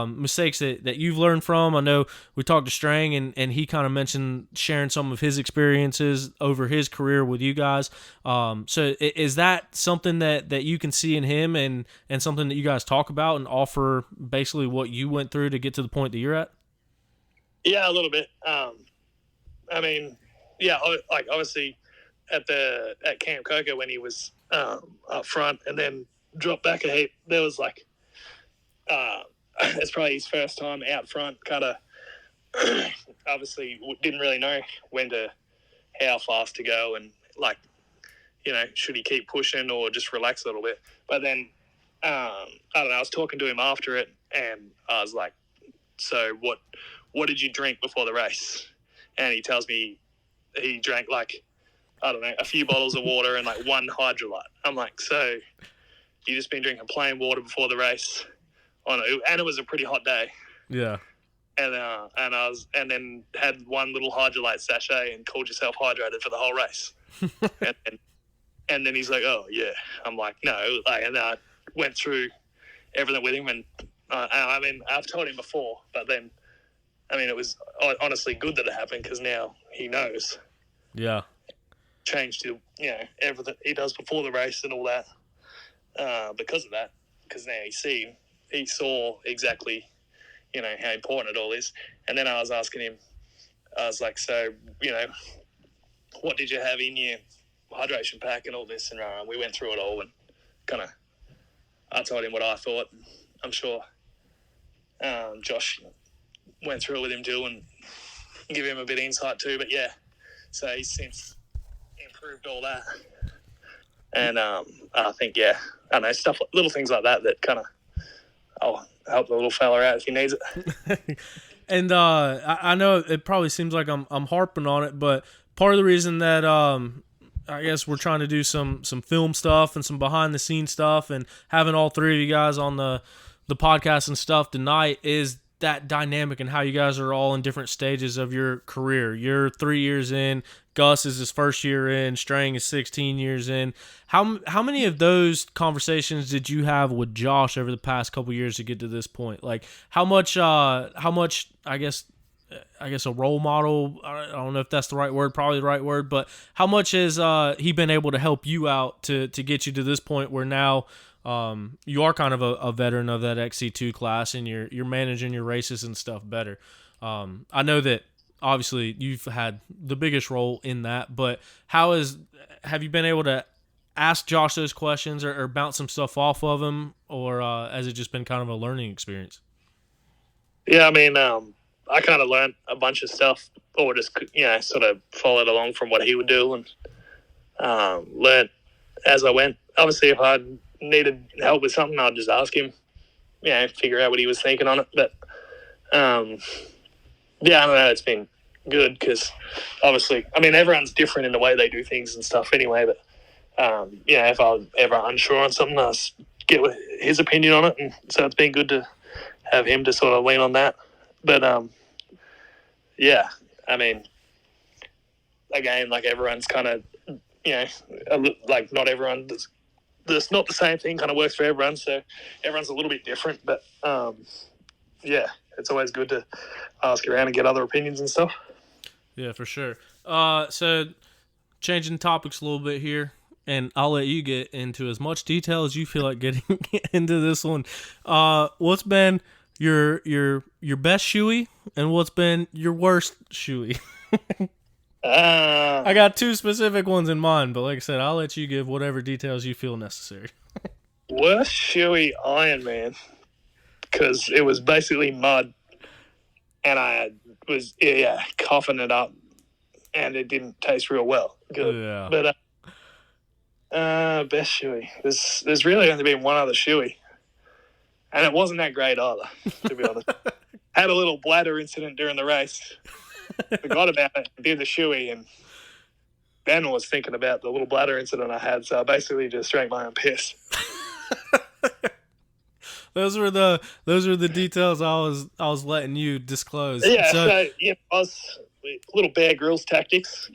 mistakes that you've learned from? I know we talked to Strang and he kind of mentioned sharing some of his experiences over his career with you guys. So is that something that you can see in him and something that you guys talk about and offer basically what you went through to get to the point that you're at? Yeah, a little bit. I mean, yeah, like obviously at Camp Coker when he was up front and then dropped back a heap, there was like it's probably his first time out front. Kind of obviously didn't really know how fast to go and like should he keep pushing or just relax a little bit. But then I don't know. I was talking to him after it and I was like, so what did you drink before the race? And he tells me he drank like, I don't know, a few bottles of water and like one hydrolyte. I'm like, so you just been drinking plain water before the race? And it was a pretty hot day. Yeah. And then had one little hydrolyte sachet and called yourself hydrated for the whole race. and then he's like, oh yeah. I'm like, no. And I went through everything with him, and I mean, I've told him before, but then. I mean, it was honestly good that it happened because now he knows. Yeah. Changed to, everything he does before the race and all that because of that. Because now he saw exactly, how important it all is. And then I was asking him, I was like, so, what did you have in your hydration pack and all this? And we went through it all and kind of, I told him what I thought. I'm sure Josh went through it with him too and give him a bit of insight too. But yeah, so he's since improved all that. And I think, I don't know, stuff, little things like that kind of, I'll help the little fella out if he needs it. And I know it probably seems like I'm harping on it, but part of the reason that I guess we're trying to do some film stuff and some behind the scenes stuff and having all three of you guys on the podcast and stuff tonight is that dynamic and how you guys are all in different stages of your career. You're 3 years in, Gus is his first year in, Strang is 16 years in. How many of those conversations did you have with Josh over the past couple years to get to this point? Like how much I guess a role model, I don't know if that's the right word, probably the right word, but how much has he been able to help you out to get you to this point where now you are kind of a veteran of that XC2 class and you're managing your races and stuff better. I know that obviously you've had the biggest role in that, but have you been able to ask Josh those questions or bounce some stuff off of him, or has it just been kind of a learning experience? Yeah, I mean, I kind of learned a bunch of stuff or just, sort of followed along from what he would do and learned as I went. Obviously, if I needed help with something, I'd just ask him, figure out what he was thinking on it. But, I don't know, it's been good because obviously, I mean, everyone's different in the way they do things and stuff anyway. But, if I'm ever unsure on something, I get his opinion on it. And so it's been good to have him to sort of lean on that. But, I mean, again, like everyone's kind of, like not everyone does. It's not the same thing kind of works for everyone, so everyone's a little bit different. But, it's always good to ask around and get other opinions and stuff. Yeah, for sure. So changing topics a little bit here, and I'll let you get into as much detail as you feel like getting into this one. What's been your best Shoei and what's been your worst Shoei? I got two specific ones in mind, but like I said, I'll let you give whatever details you feel necessary. Worst Shoei Ironman, because it was basically mud, and I was coughing it up and it didn't taste real well. Good. Yeah. But best shoey. There's really only been one other shoey, and it wasn't that great either, to be honest. Had a little bladder incident during the race. Forgot about it. Did the shoey, and then was thinking about the little bladder incident I had. So I basically just drank my own piss. Those were the details I was letting you disclose. Yeah, so I was little Bear Grylls tactics,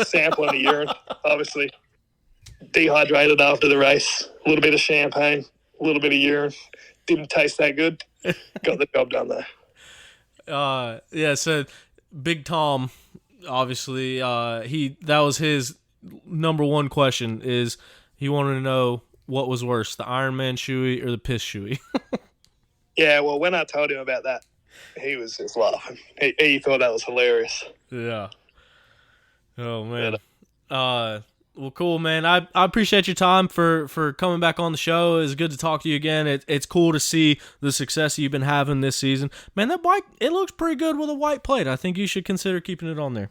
sampling the urine, obviously dehydrated after the race, a little bit of champagne, a little bit of urine. Didn't taste that good. Got the job done though. So Big Tom, obviously, that was his number one question, is he wanted to know what was worse, the Iron Man shoey or the piss shoey. Yeah, well, when I told him about that, he was just laughing. He thought that was hilarious. Yeah. Oh man. Well, cool, man. I appreciate your time for coming back on the show. It's good to talk to you again. It's cool to see the success you've been having this season. Man, that bike, it looks pretty good with a white plate. I think you should consider keeping it on there.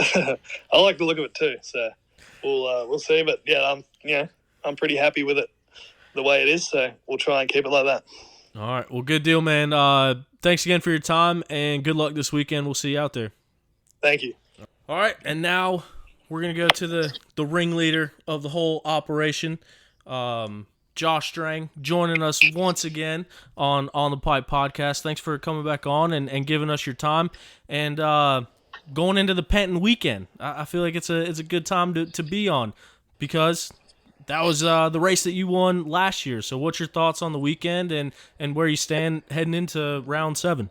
I like the look of it too, so we'll see. But yeah, I'm pretty happy with it the way it is, so we'll try and keep it like that. All right. Well, good deal, man. Thanks again for your time, and good luck this weekend. We'll see you out there. Thank you. All right, and now we're going to go to the ringleader of the whole operation, Josh Strang, joining us once again on the Pipe Podcast. Thanks for coming back on and giving us your time. And going into the Penton weekend, I feel like it's a good time to be on, because that was the race that you won last year. So what's your thoughts on the weekend and where you stand heading into round 7?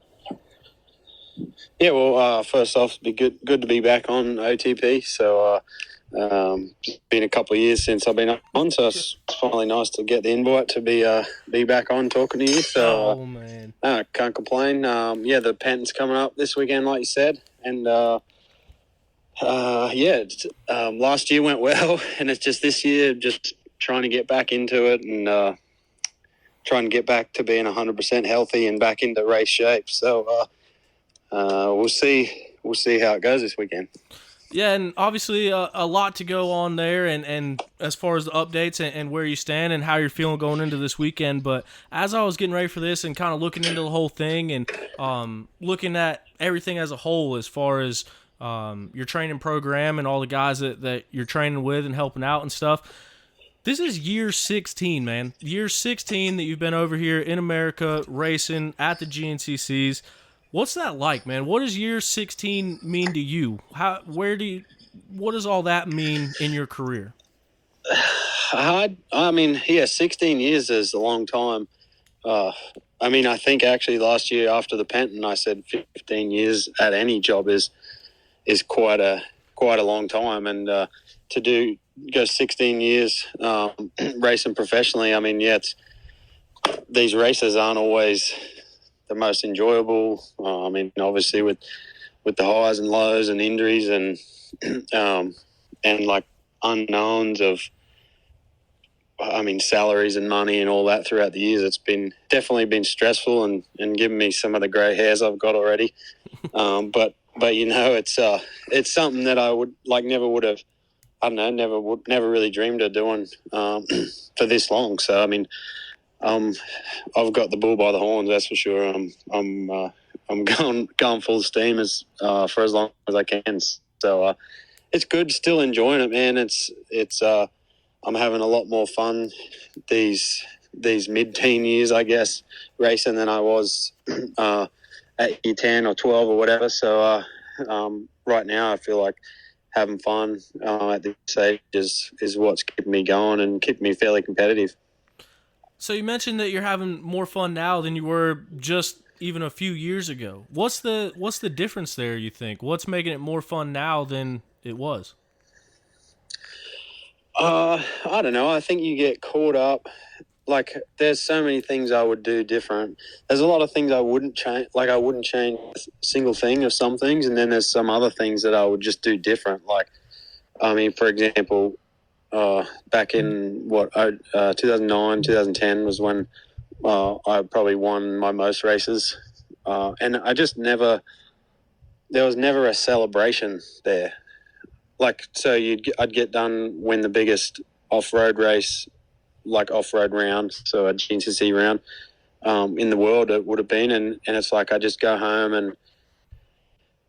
Yeah, well, first off, it'd be good to be back on OTP. So it's been a couple of years since I've been on, so it's finally nice to get the invite to be back on talking to you. So man, can't complain. The Penton's coming up this weekend, like you said, and last year went well, and it's just this year just trying to get back into it and trying to get back to being 100% healthy and back into race shape. So we'll see how it goes this weekend. Yeah, and obviously a lot to go on there, and as far as the updates and where you stand and how you're feeling going into this weekend. But as I was getting ready for this and kind of looking into the whole thing and looking at everything as a whole, as far as your training program and all the guys that you're training with and helping out and stuff, this is year 16, man. Year 16 that you've been over here in America racing at the GNCCs. What's that like, man? What does year 16 mean to you? What does all that mean in your career? 16 years is a long time. I think actually last year after the Penton, I said 15 years at any job is quite a long time, and to go 16 years racing professionally. These races aren't always the most enjoyable. Obviously with the highs and lows and injuries and like unknowns of salaries and money and all that throughout the years, it's definitely been stressful and given me some of the grey hairs I've got already. But it's something that I would never really dreamed of doing for this long. So I've got the bull by the horns, that's for sure. I'm going full steam for as long as I can. So it's good, still enjoying it, man. It's I'm having a lot more fun these mid-teen years, I guess, racing than I was at year 10 or 12 or whatever. So right now I feel like having fun at this age is what's keeping me going and keeping me fairly competitive. So you mentioned that you're having more fun now than you were just even a few years ago. What's the difference there, you think? What's making it more fun now than it was? I don't know. I think you get caught up. Like, there's so many things I would do different. There's a lot of things I wouldn't change. Like, I wouldn't change a single thing of some things, and then there's some other things that I would just do different. Like, for example, back in 2009, 2010 was when I probably won my most races, and I just never there was never a celebration there. Like, so I'd get done, win the biggest off-road race, like off-road round, so a GNCC round in the world it would have been, and it's like I just go home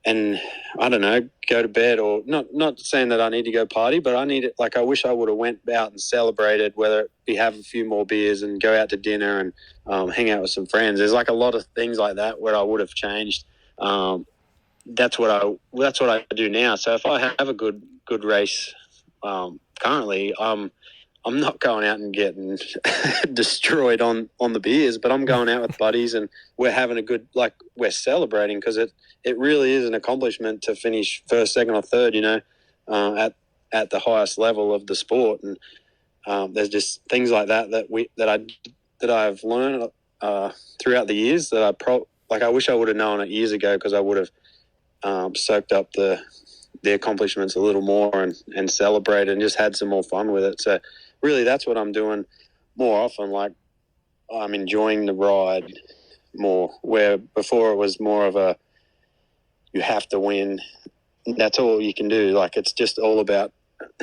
and I don't know, go to bed, or not saying that I need to go party, but I need it. Like, I wish I would have went out and celebrated, whether it be have a few more beers and go out to dinner and hang out with some friends. There's like a lot of things like that where I would have changed. That's what I do now. So if I have a good race, currently, I'm not going out and getting destroyed on the beers, but I'm going out with buddies and we're having a good, like, we're celebrating, because it really is an accomplishment to finish first, second, or third, at the highest level of the sport. And there's just things like that I've learned throughout the years that I wish I would have known it years ago, because I would have soaked up the accomplishments a little more and celebrated and just had some more fun with it. So really, that's what I'm doing more often. Like, I'm enjoying the ride more, where before it was more of a, you have to win. That's all you can do. Like, it's just all about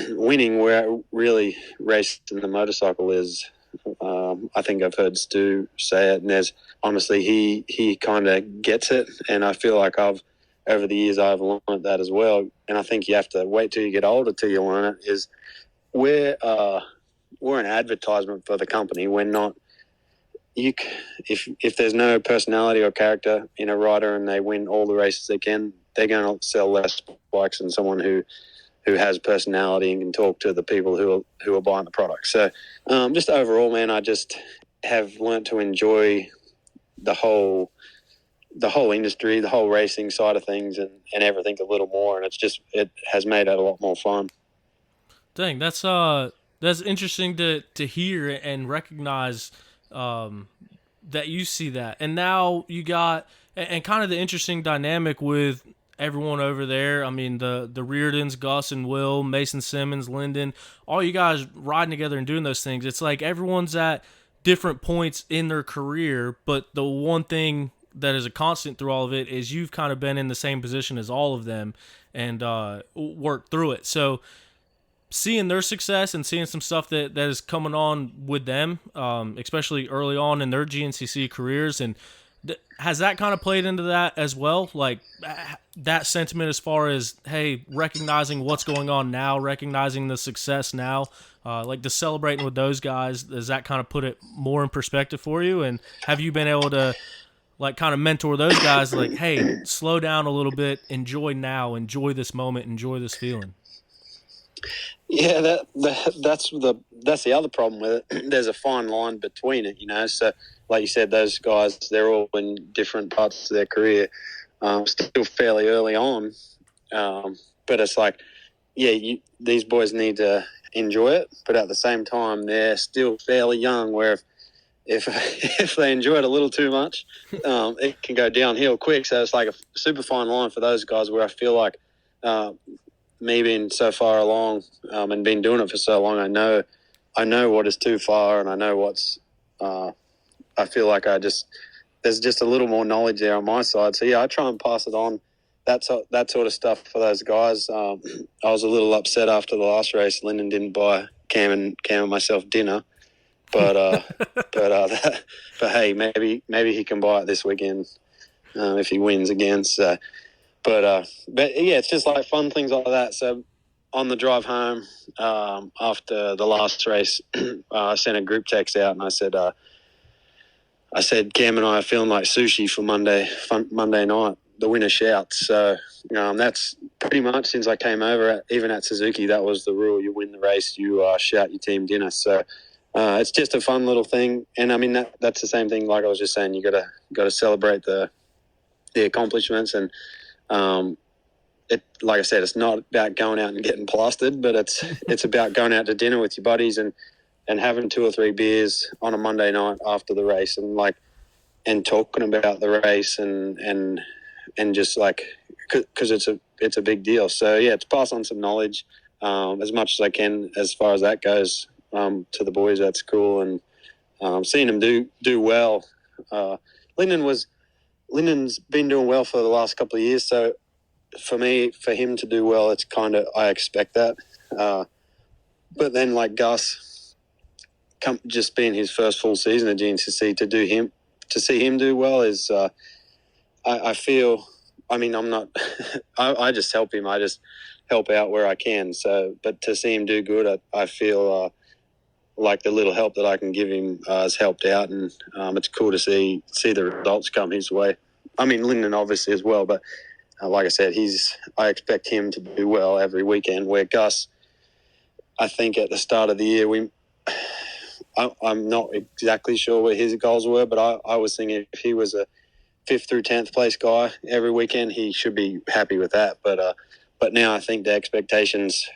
winning, where really racing the motorcycle is. I think I've heard Stu say it, and there's honestly, he kind of gets it. And I feel like over the years, I've learned that as well. And I think you have to wait till you get older till you learn it. Is we're an advertisement for the company. We're not. If there's no personality or character in a rider and they win all the races they can, they're going to sell less bikes than someone who has personality and can talk to the people who are buying the product. So just overall, man, I just have learned to enjoy the whole industry, the whole racing side of things, and everything a little more. And it has made it a lot more fun. Dang, that's interesting to hear and recognize that you see that. And now you got, and kind of the interesting dynamic with everyone over there. I mean, the Riordans, Gus and Will, Mason, Semmons, Lyndon, all you guys riding together and doing those things. It's like everyone's at different points in their career, but the one thing that is a constant through all of it is you've kind of been in the same position as all of them and worked through it. So seeing their success and seeing some stuff that is coming on with them, especially early on in their GNCC careers, and has that kind of played into that as well? Like that sentiment as far as, hey, recognizing what's going on now, recognizing the success now, like the celebrating with those guys, does that kind of put it more in perspective for you? And have you been able to like kind of mentor those guys, like, hey, slow down a little bit, enjoy now, enjoy this moment, enjoy this feeling? Yeah, that's the other problem with it. There's a fine line between it, So, like you said, those guys, they're all in different parts of their career, still fairly early on. But it's like, yeah, these boys need to enjoy it, but at the same time, they're still fairly young. Where if they enjoy it a little too much, it can go downhill quick. So it's like a super fine line for those guys. Where I feel like. Me being so far along and been doing it for so long, I know what is too far, and I know what's. I feel like there's just a little more knowledge there on my side. So yeah, I try and pass it on. That sort of stuff for those guys. I was a little upset after the last race. Lyndon didn't buy Cam and myself dinner, but hey, maybe he can buy it this weekend if he wins again. So. But yeah, it's just like fun things like that. So on the drive home after the last race, I sent a group text out and I said, Cam and I are feeling like sushi for Monday night. The winner shouts. So that's pretty much since I came over. Even at Suzuki, that was the rule. You win the race, you shout your team dinner. So it's just a fun little thing. And I mean that's the same thing. Like I was just saying, you gotta celebrate the accomplishments and. Like I said, it's not about going out and getting plastered, but it's about going out to dinner with your buddies and having 2 or 3 beers on a Monday night after the race and talking about the race and just like because it's a big deal. So yeah, to pass on some knowledge as much as I can as far as that goes to the boys. That's cool, and seeing them do well. Lyndon's been doing well for the last couple of years, so for him to do well, it's kind of, I expect that. But then like Gus, just being his first full season at GNCC, to see him do well is, I feel, I mean, I'm not, I just help him. I just help out where I can. So, but to see him do good, I feel like the little help that I can give him has helped out, and it's cool to see the results come his way. I mean, Lyndon obviously as well, but like I said, I expect him to do well every weekend. Where Gus, I think at the start of the year, I'm not exactly sure what his goals were, but I was thinking if he was a 5th through 10th place guy every weekend, he should be happy with that. But now I think the expectations,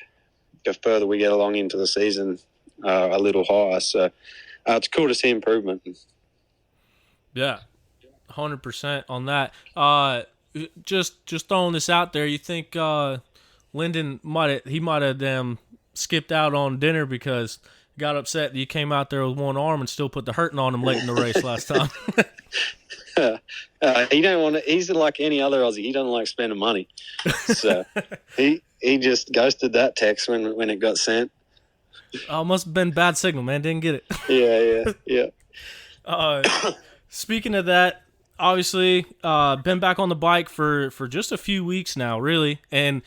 the further we get along into the season, are a little higher. So it's cool to see improvement. Yeah, 100% on that. Just throwing this out there, you think Lyndon might have skipped out on dinner because got upset that you came out there with one arm and still put the hurting on him late in the race last time? He don't want to. He's like any other Aussie. He doesn't like spending money, so he just ghosted that text when it got sent. Oh, must have been bad signal, man. Didn't get it. Yeah. Speaking of that, obviously, been back on the bike for just a few weeks now, really, and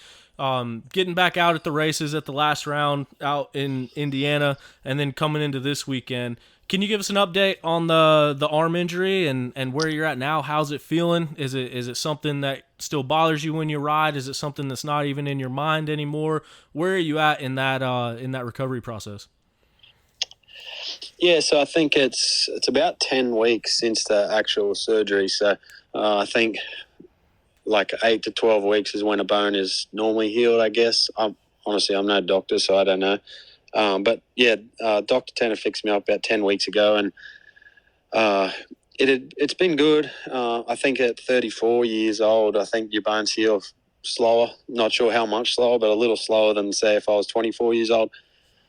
getting back out at the races at the last round out in Indiana, and then coming into this weekend. Can you give us an update on the arm injury and where you're at now? How's it feeling? Is it something that still bothers you when you ride? Is it something that's not even in your mind anymore? Where are you at in that recovery process? Yeah, so I think it's about 10 weeks since the actual surgery. So I think like 8 to 12 weeks is when a bone is normally healed, I guess. Honestly, I'm no doctor, so I don't know. But yeah, Dr. Tanner fixed me up about 10 weeks ago, and it's been good. I think at 34 years old, I think your bones heal slower. Not sure how much slower, but a little slower than, say, if I was 24 years old.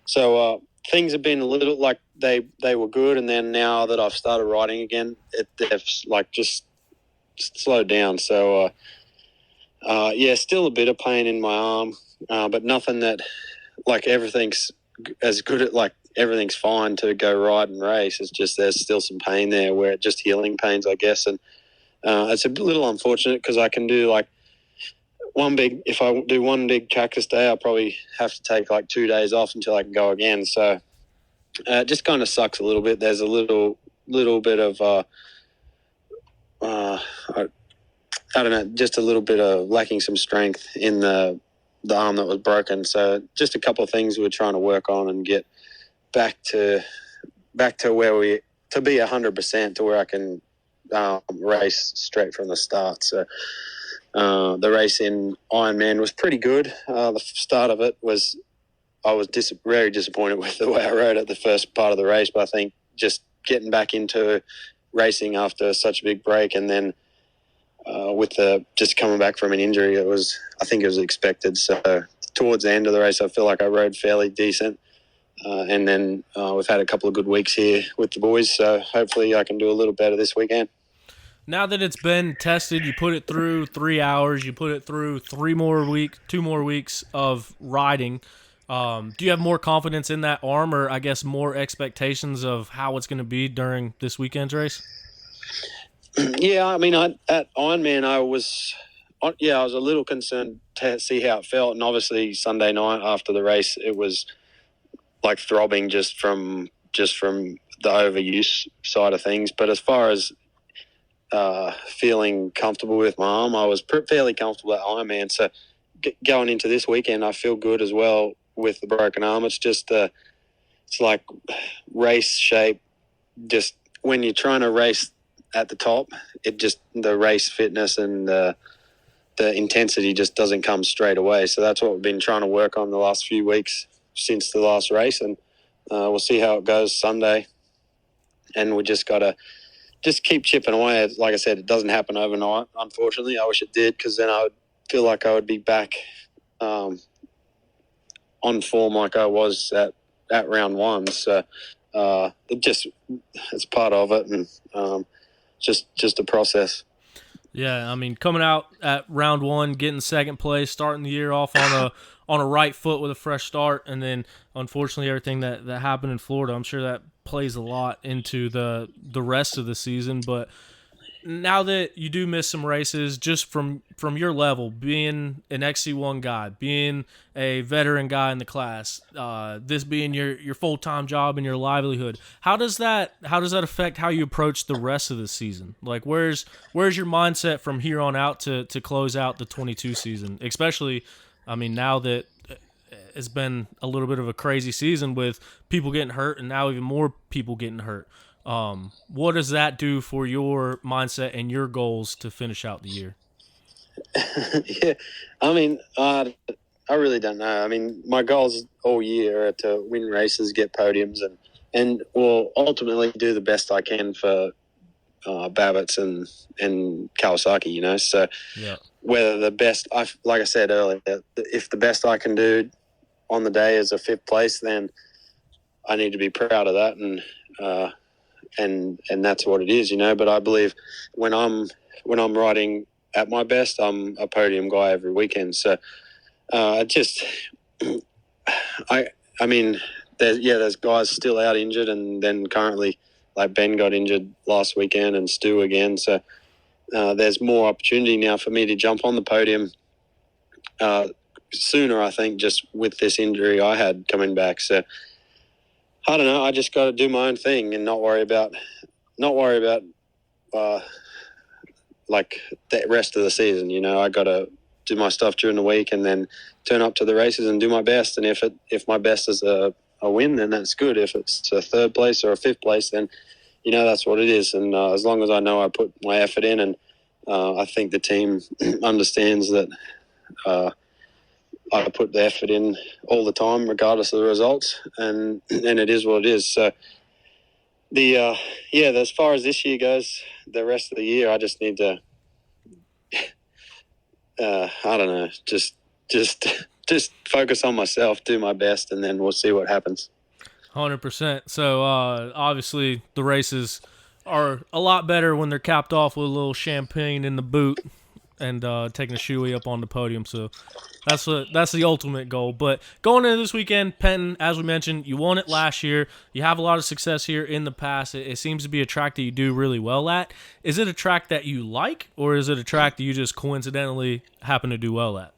So things have been a little like they were good, and then now that I've started riding again, they've like just slowed down. So yeah, still a bit of pain in my arm, but nothing that like everything's as good at like everything's fine to go ride and race. It's just there's still some pain there where it's just healing pains, I guess, and it's a little unfortunate because I can do like if I do one big cactus day, I'll probably have to take like 2 days off until I can go again. So it just kind of sucks a little bit. There's a little bit of I don't know, just a little bit of lacking some strength in the arm that was broken. So just a couple of things we're trying to work on and get back to where to be 100% to where I can race straight from the start. So the race in Ironman was pretty good. The start of it was, I was very disappointed with the way I rode at the first part of the race, but I think just getting back into racing after such a big break, and then with just coming back from an injury, I think it was expected. So towards the end of the race, I feel like I rode fairly decent. And then we've had a couple of good weeks here with the boys, so hopefully I can do a little better this weekend. Now that it's been tested, you put it through 3 hours, you put it through 2 more weeks of riding. Do you have more confidence in that arm, or I guess more expectations of how it's going to be during this weekend's race? Yeah, I mean, at Ironman, I was a little concerned to see how it felt, and obviously Sunday night after the race, it was like throbbing just from the overuse side of things. But as far as feeling comfortable with my arm, I was fairly comfortable at Ironman. So going into this weekend, I feel good as well with the broken arm. It's just it's like race shape. Just when you're trying to race at the top, the race fitness and the intensity just doesn't come straight away. So that's what we've been trying to work on the last few weeks since the last race, and we'll see how it goes Sunday. And we just got to just keep chipping away. Like I said, it doesn't happen overnight, unfortunately. I wish it did, because then I would feel like I would be back on form like I was at round one. So it's part of it, and just a process. Yeah, I mean, coming out at round one, getting second place, starting the year off on a right foot with a fresh start, and then unfortunately everything that happened in Florida, I'm sure that plays a lot into the rest of the season. But now that you do miss some races, just from your level, being an XC1 guy, being a veteran guy in the class, this being your full-time job and your livelihood, how does that affect how you approach the rest of the season? Like, where's your mindset from here on out to close out the 22 season? Especially, I mean, now that it's been a little bit of a crazy season with people getting hurt and now even more people getting hurt. What does that do for your mindset and your goals to finish out the year? Yeah, I mean, I really don't know. I mean, my goals all year are to win races, get podiums, and will ultimately do the best I can for Babbitt's and Kawasaki. You know, so Yeah. whether the best, like I said earlier, if the best I can do on the day is a 5th place, then I need to be proud of that, and that's what it is, you know. But I believe when I'm riding at my best, I'm a podium guy every weekend. So I mean, there's guys still out injured, and then currently, like Ben got injured last weekend and Stu again. So there's more opportunity now for me to jump on the podium sooner, I think, just with this injury I had coming back. So I don't know. I just got to do my own thing and not worry about like the rest of the season. You know, I got to do my stuff during the week and then turn up to the races and do my best. And if my best is a win, then that's good. If it's a 3rd place or a 5th place, then you know that's what it is. And as long as I know I put my effort in, and I think the team understands that I put the effort in all the time, regardless of the results, and it is what it is. So as far as this year goes, the rest of the year, I just need to, I don't know, just focus on myself, do my best, and then we'll see what happens. 100%. So obviously the races are a lot better when they're capped off with a little champagne in the boot and taking a Shoei up on the podium. So that's the ultimate goal. But going into this weekend, Penton, as we mentioned, you won it last year. You have a lot of success here in the past. It seems to be a track that you do really well at. Is it a track that you like, or is it a track that you just coincidentally happen to do well at?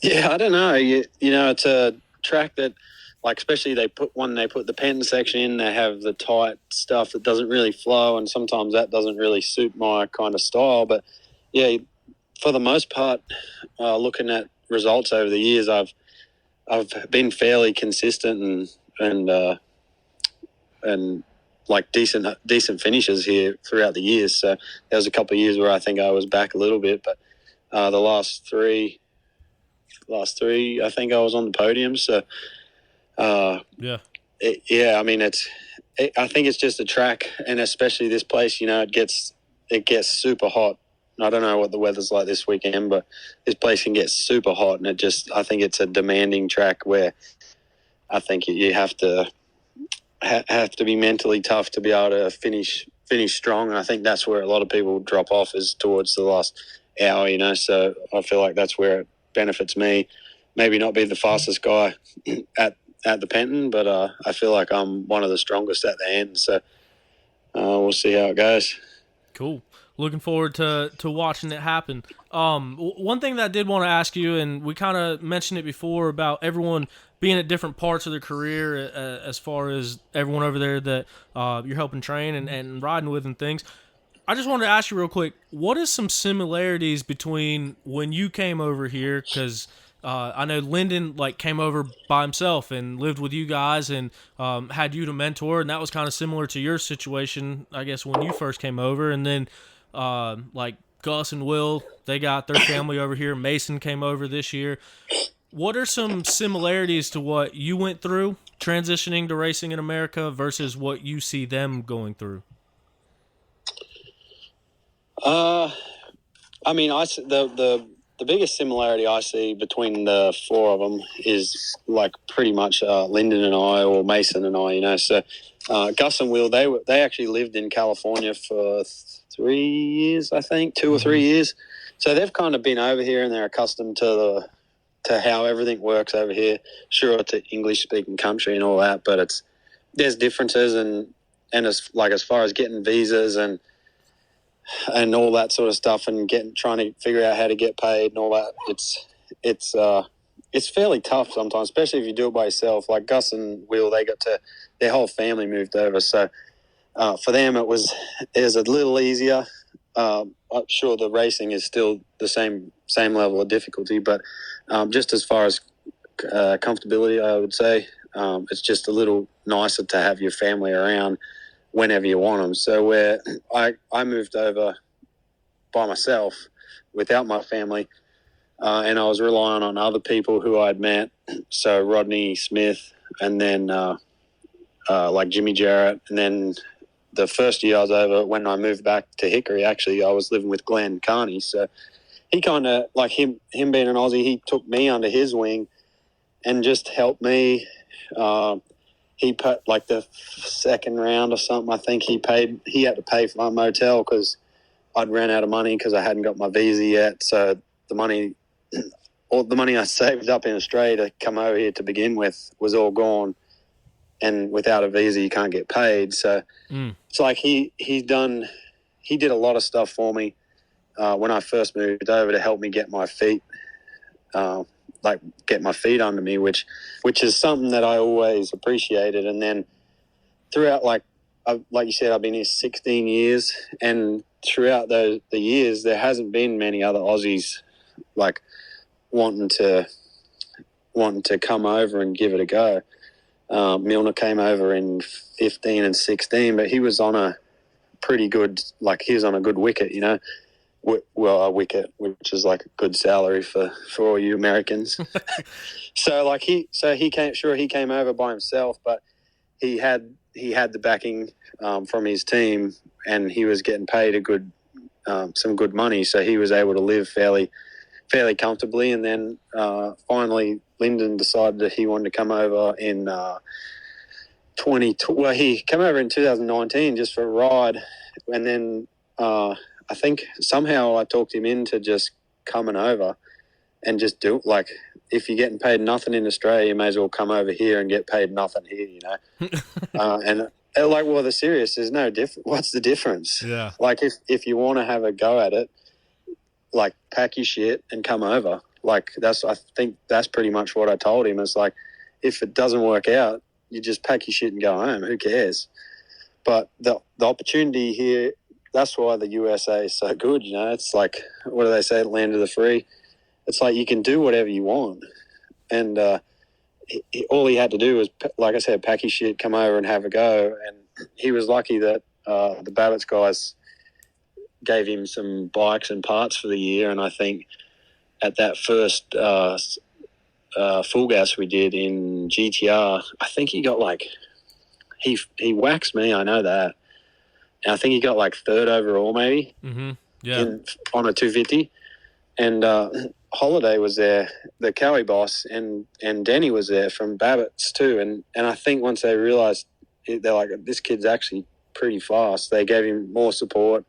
Yeah, I don't know. You know, it's a track that, like, especially they put the Penton section in, they have the tight stuff that doesn't really flow, and sometimes that doesn't really suit my kind of style. But yeah, for the most part, looking at results over the years, I've been fairly consistent and like decent finishes here throughout the years. So there was a couple of years where I think I was back a little bit, but the last three, I think I was on the podium. So I mean, I think it's just a track, and especially this place, you know, it gets super hot. I don't know what the weather's like this weekend, but this place can get super hot, and I think it's a demanding track where I think you have to be mentally tough to be able to finish strong. And I think that's where a lot of people drop off, is towards the last hour, you know. So I feel like that's where it benefits me. Maybe not be the fastest guy at the Penton, but I feel like I'm one of the strongest at the end. So we'll see how it goes. Cool. Looking forward to watching it happen. One thing that I did want to ask you, and we kind of mentioned it before about everyone being at different parts of their career, as far as everyone over there that you're helping train and riding with and things. I just wanted to ask you real quick, what is some similarities between when you came over here? Because I know Lyndon came over by himself and lived with you guys and had you to mentor, and that was kind of similar to your situation, I guess, when you first came over. And then Gus and Will, they got their family over here. Mason came over this year. What are some similarities to what you went through transitioning to racing in America versus what you see them going through? I mean, the the biggest similarity I see between the four of them is like pretty much Lyndon and I, or Mason and I. So Gus and Will, they actually lived in California for 3 years, I think, 2 or 3 years. So they've kind of been over here and they're accustomed to how everything works over here. Sure, it's an English-speaking country and all that, but there's differences and as far as getting visas and all that sort of stuff, and trying to figure out how to get paid and all that. It's fairly tough sometimes, especially if you do it by yourself. Like Gus and Will, their whole family moved over, so for them it was a little easier. I'm sure the racing is still the same level of difficulty, but just as far as comfortability, I would say it's just a little nicer to have your family around whenever you want them. So where I moved over by myself without my family, and I was relying on other people who I'd met, so Rodney Smith, and then like Jimmy Jarrett, and then the first year I was over, when I moved back to Hickory, actually I was living with Glenn Carney, so he kind of, like him being an Aussie, he took me under his wing and just helped me. He put like the second round or something, I think he had to pay for my motel because I'd ran out of money because I hadn't got my visa yet. So all the money I saved up in Australia to come over here to begin with was all gone. And without a visa, you can't get paid. So it's like he did a lot of stuff for me when I first moved over to help me get my feet under me, which is something that I always appreciated. And then throughout, like you said, I've been here 16 years, and throughout the years, there hasn't been many other Aussies like wanting to come over and give it a go. Milner came over in 15 and 16, but he was on a pretty good, he was on a good wicket, a wicket, which is like a good salary for all you Americans. So he came over by himself, but he had the backing from his team, and he was getting paid some good money, so he was able to live fairly comfortably. And then finally Lyndon decided that he wanted to come over in he came over in 2019 just for a ride, and then I think somehow I talked him into just coming over and just do it. Like, if you're getting paid nothing in Australia, you may as well come over here and get paid nothing here, and they're like, well, the serious, there's no difference. What's the difference? Yeah. Like, if you want to have a go at it, like, pack your shit and come over. Like, I think that's pretty much what I told him. It's like, if it doesn't work out, you just pack your shit and go home. Who cares? But the opportunity here, that's why the USA is so good, It's like, what do they say, land of the free? It's like you can do whatever you want. And all he had to do was, like I said, pack his shit, come over and have a go. And he was lucky that the Babbitt's guys gave him some bikes and parts for the year. And I think at that first full gas we did in GTR, I think he got he waxed me, I know that. And I think he got third overall maybe. Mm-hmm. Yeah. On a 250. And Holiday was there, the Cowie boss, and Denny was there from Babbitt's too. And I think once they realised, they're like, this kid's actually pretty fast, they gave him more support.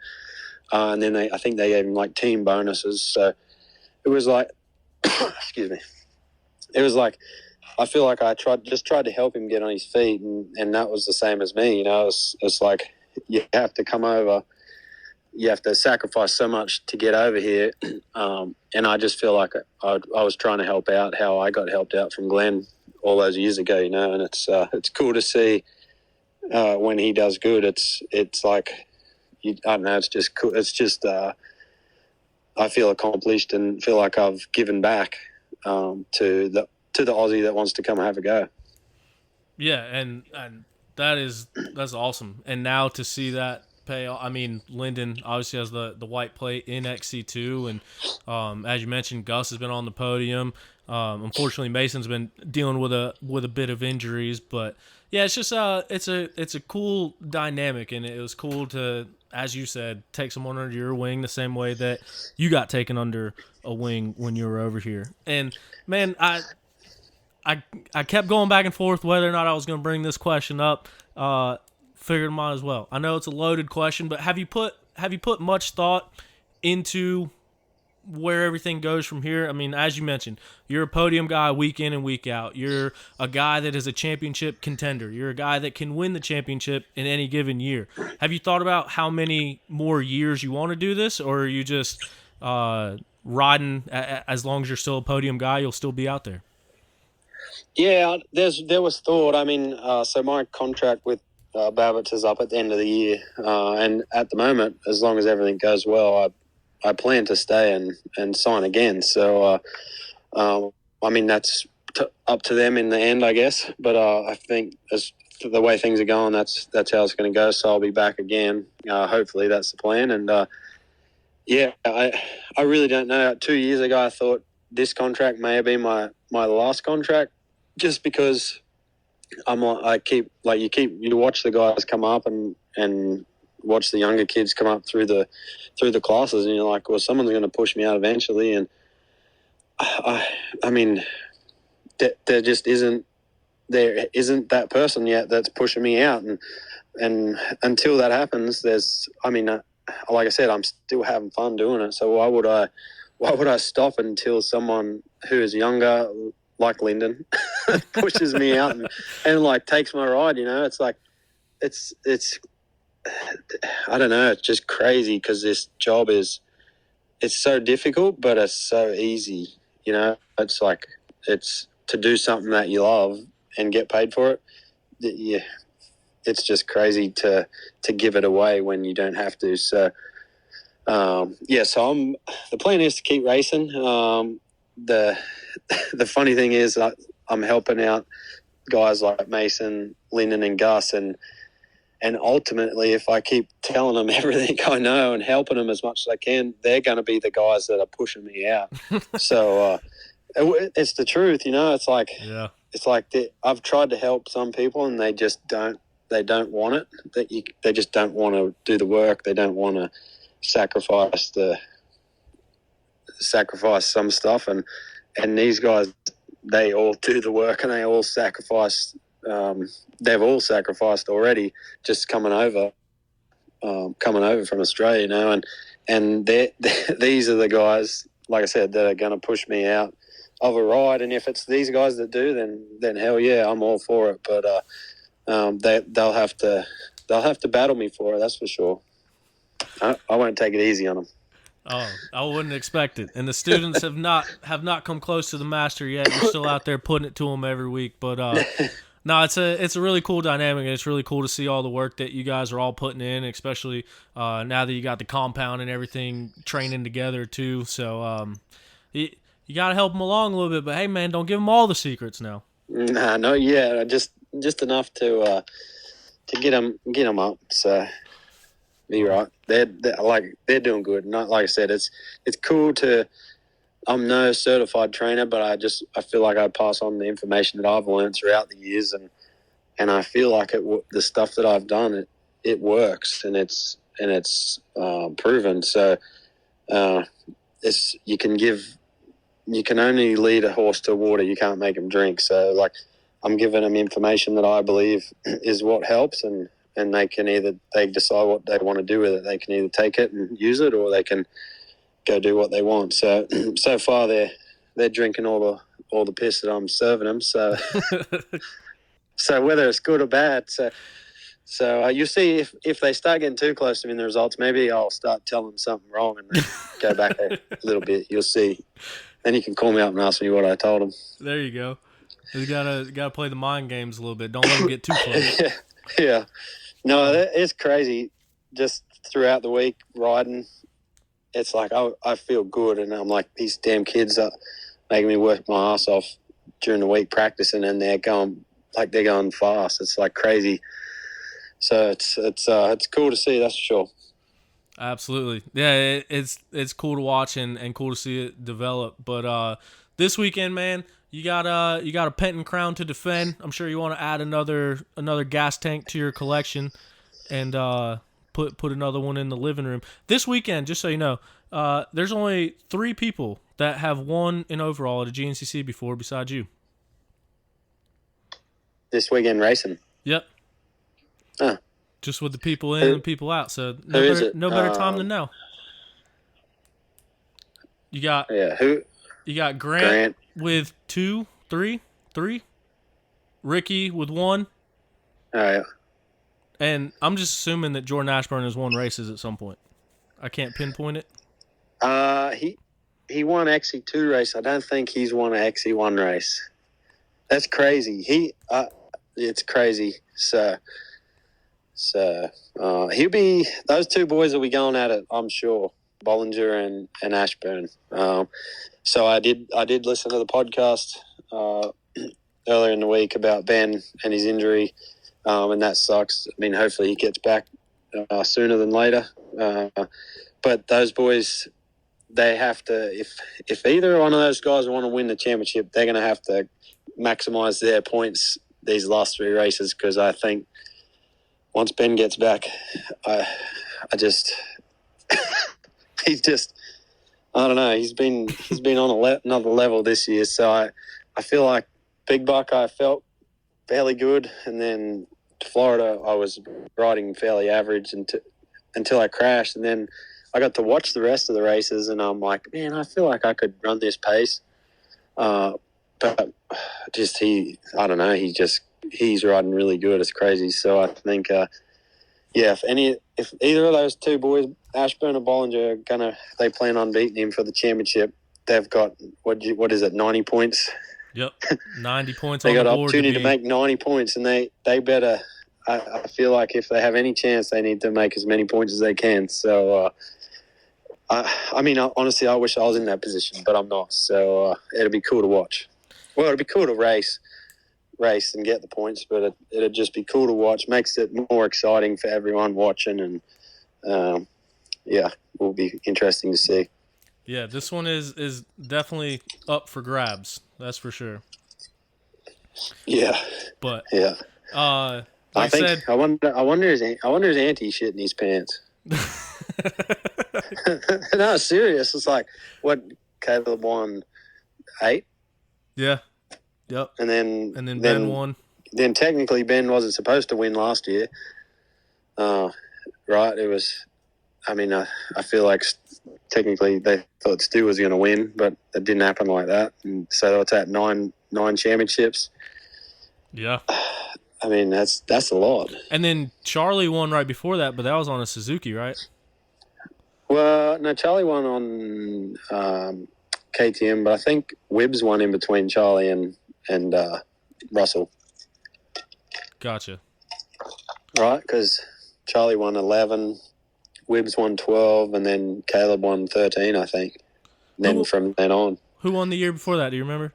And then I think they gave him team bonuses. So it was like, excuse me. It was like, I feel like I tried to help him get on his feet, and that was the same as me. It's like, you have to come over, you have to sacrifice so much to get over here. And I just feel like I was trying to help out how I got helped out from Glenn all those years ago, and it's cool to see when he does good. It's like, I don't know, it's just cool. It's just, I feel accomplished and feel like I've given back to the Aussie that wants to come and have a go. Yeah, and that's awesome. And now to see that pay off, I mean, Lyndon obviously has the white plate in XC2, and as you mentioned, Gus has been on the podium. Unfortunately, Mason's been dealing with a bit of injuries, but yeah, it's just it's a cool dynamic, and it was cool to as you said, take someone under your wing the same way that you got taken under a wing when you were over here. And man, I kept going back and forth whether or not I was going to bring this question up. Figured might as well. I know it's a loaded question, but have you put much thought into where everything goes from here? I mean, as you mentioned, you're a podium guy week in and week out. You're a guy that is a championship contender. You're a guy that can win the championship in any given year. Have you thought about how many more years you want to do this, or are you just riding as long as you're still a podium guy, you'll still be out there? Yeah, there was thought. I mean, so my contract with Babbitt's is up at the end of the year, and at the moment, as long as everything goes well, I plan to stay and sign again. So, I mean, that's up to them in the end, I guess. But I think as the way things are going, that's how it's going to go. So I'll be back again. Hopefully, that's the plan. And yeah, I really don't know. 2 years ago, I thought this contract may have been my last contract, just because you watch the guys come up and watch the younger kids come up through the classes, and you're like, well, someone's going to push me out eventually. And I mean, there isn't that person yet that's pushing me out, and until that happens, like I said, I'm still having fun doing it. So why would I stop until someone who is younger, like Lyndon, pushes me out and like takes my ride? It's like it's I don't know, it's just crazy, because this job it's so difficult, but it's so easy. It's like, it's to do something that you love and get paid for it. Yeah, it's just crazy to give it away when you don't have to. So so the plan is to keep racing. The funny thing is, I'm helping out guys like Mason, Lyndon, and Gus, and ultimately, if I keep telling them everything I know and helping them as much as I can, they're going to be the guys that are pushing me out. So it's the truth, It's like, yeah. It's like I've tried to help some people, and they just don't. They don't want it. They just don't want to do the work. They don't want to sacrifice some stuff, and these guys, they all do the work, and they all sacrifice. They've all sacrificed already, just coming over from Australia, and these are the guys, like I said, that are going to push me out of a ride. And if it's these guys that do, then hell yeah, I'm all for it. But they'll have to battle me for it. That's for sure. I won't take it easy on them. Oh, I wouldn't expect it. And the students have not come close to the master yet. You're still out there putting it to them every week. But no, it's a really cool dynamic, and it's really cool to see all the work that you guys are all putting in, especially now that you got the compound and everything training together too. So you got to help them along a little bit. But hey, man, don't give them all the secrets now. Nah, no, yeah, just enough to get them up. So you're right. They're doing good. Not like I said, it's cool to. I'm no certified trainer, but I feel like I pass on the information that I've learned throughout the years, and I feel like the stuff that I've done, it works, and it's proven. So you can only lead a horse to water. You can't make him drink. So like, I'm giving them information that I believe is what helps, and they can they decide what they want to do with it. They can either take it and use it, or they can go do what they want. So far they're drinking all the piss that I'm serving them. So so whether it's good or bad. So you see, if they start getting too close to me in the results, maybe I'll start telling them something wrong and then go back a little bit. You'll see. Then you can call me up and ask me what I told them. There you go. You gotta play the mind games a little bit. Don't let them get too close. Yeah. No, it's crazy. Just throughout the week riding, it's like I feel good, and I'm like, these damn kids are making me work my ass off during the week practicing, and they're going fast. It's like crazy. So it's cool to see, that's for sure. Absolutely. Yeah, it's cool to watch and cool to see it develop. But this weekend, man, you got a Penton crown to defend. I'm sure you want to add another gas tank to your collection, and put another one in the living room. This weekend, just so you know, there's only 3 people that have won an overall at a GNCC before besides you. This weekend racing. Yep. Huh. Just with the people in and people out. So no better time than now. You got You got Grant with 2, 3. Ricky with 1. All right. And I'm just assuming that Jordan Ashburn has won races at some point. I can't pinpoint it. He won XC2 race. I don't think he's won an XC1 race. That's crazy. It's crazy. So he'll be. Those 2 boys will be going at it, I'm sure. Bollinger and Ashburn. So I did listen to the podcast earlier in the week about Ben and his injury, and that sucks. I mean, hopefully he gets back sooner than later. But those boys, they have to. If either one of those guys want to win the championship, they're going to have to maximize their points these last 3 races, because I think once Ben gets back, I just he's just. I don't know. He's been on another level this year. So I feel like Big Buck I felt fairly good, and then to Florida I was riding fairly average until I crashed, and then I got to watch the rest of the races, and I'm like, man, I feel like I could run this pace. But just I don't know. He's riding really good. It's crazy. So I think, if either of those 2 boys, Ashburn or Bollinger, they plan on beating him for the championship, they've got what is it, 90 points? Yep, 90 points. They on got the an board opportunity to make 90 points, and they better. I feel like if they have any chance, they need to make as many points as they can. So, honestly, I wish I was in that position, but I'm not. So it'll be cool to watch. Well, it'll be cool to race and get the points, but it'd just be cool to watch. Makes it more exciting for everyone watching, and will be interesting to see. Yeah, this one is definitely up for grabs. That's for sure. Yeah, but yeah. Like I wonder is Auntie shitting his pants? No, serious. It's like what Caleb won 8. Yeah. Yep. And then Ben won. Then technically Ben wasn't supposed to win last year. Right? It was. I mean, I feel like technically they thought Stu was going to win, but it didn't happen like that. And so it's at 9 championships. Yeah. I mean, that's a lot. And then Charlie won right before that, but that was on a Suzuki, right? Well, no, Charlie won on KTM, but I think Wibbs won in between Charlie and Russell. Gotcha. Right, because Charlie won 11, Wibbs won 12, and then Caleb won 13, I think. Then from then on. Who won the year before that? Do you remember?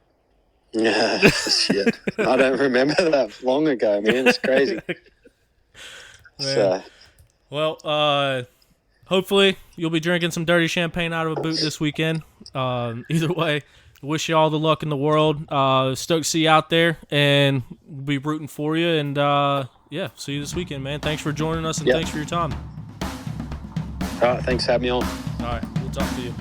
Yeah, shit. I don't remember that long ago, man. It's crazy. So. Well, hopefully you'll be drinking some dirty champagne out of a boot this weekend. Either way, wish you all the luck in the world. Stoked to see you out there, and we'll be rooting for you. And, see you this weekend, man. Thanks for joining us, and thanks for your time. All right, thanks for having me on. All right, we'll talk to you.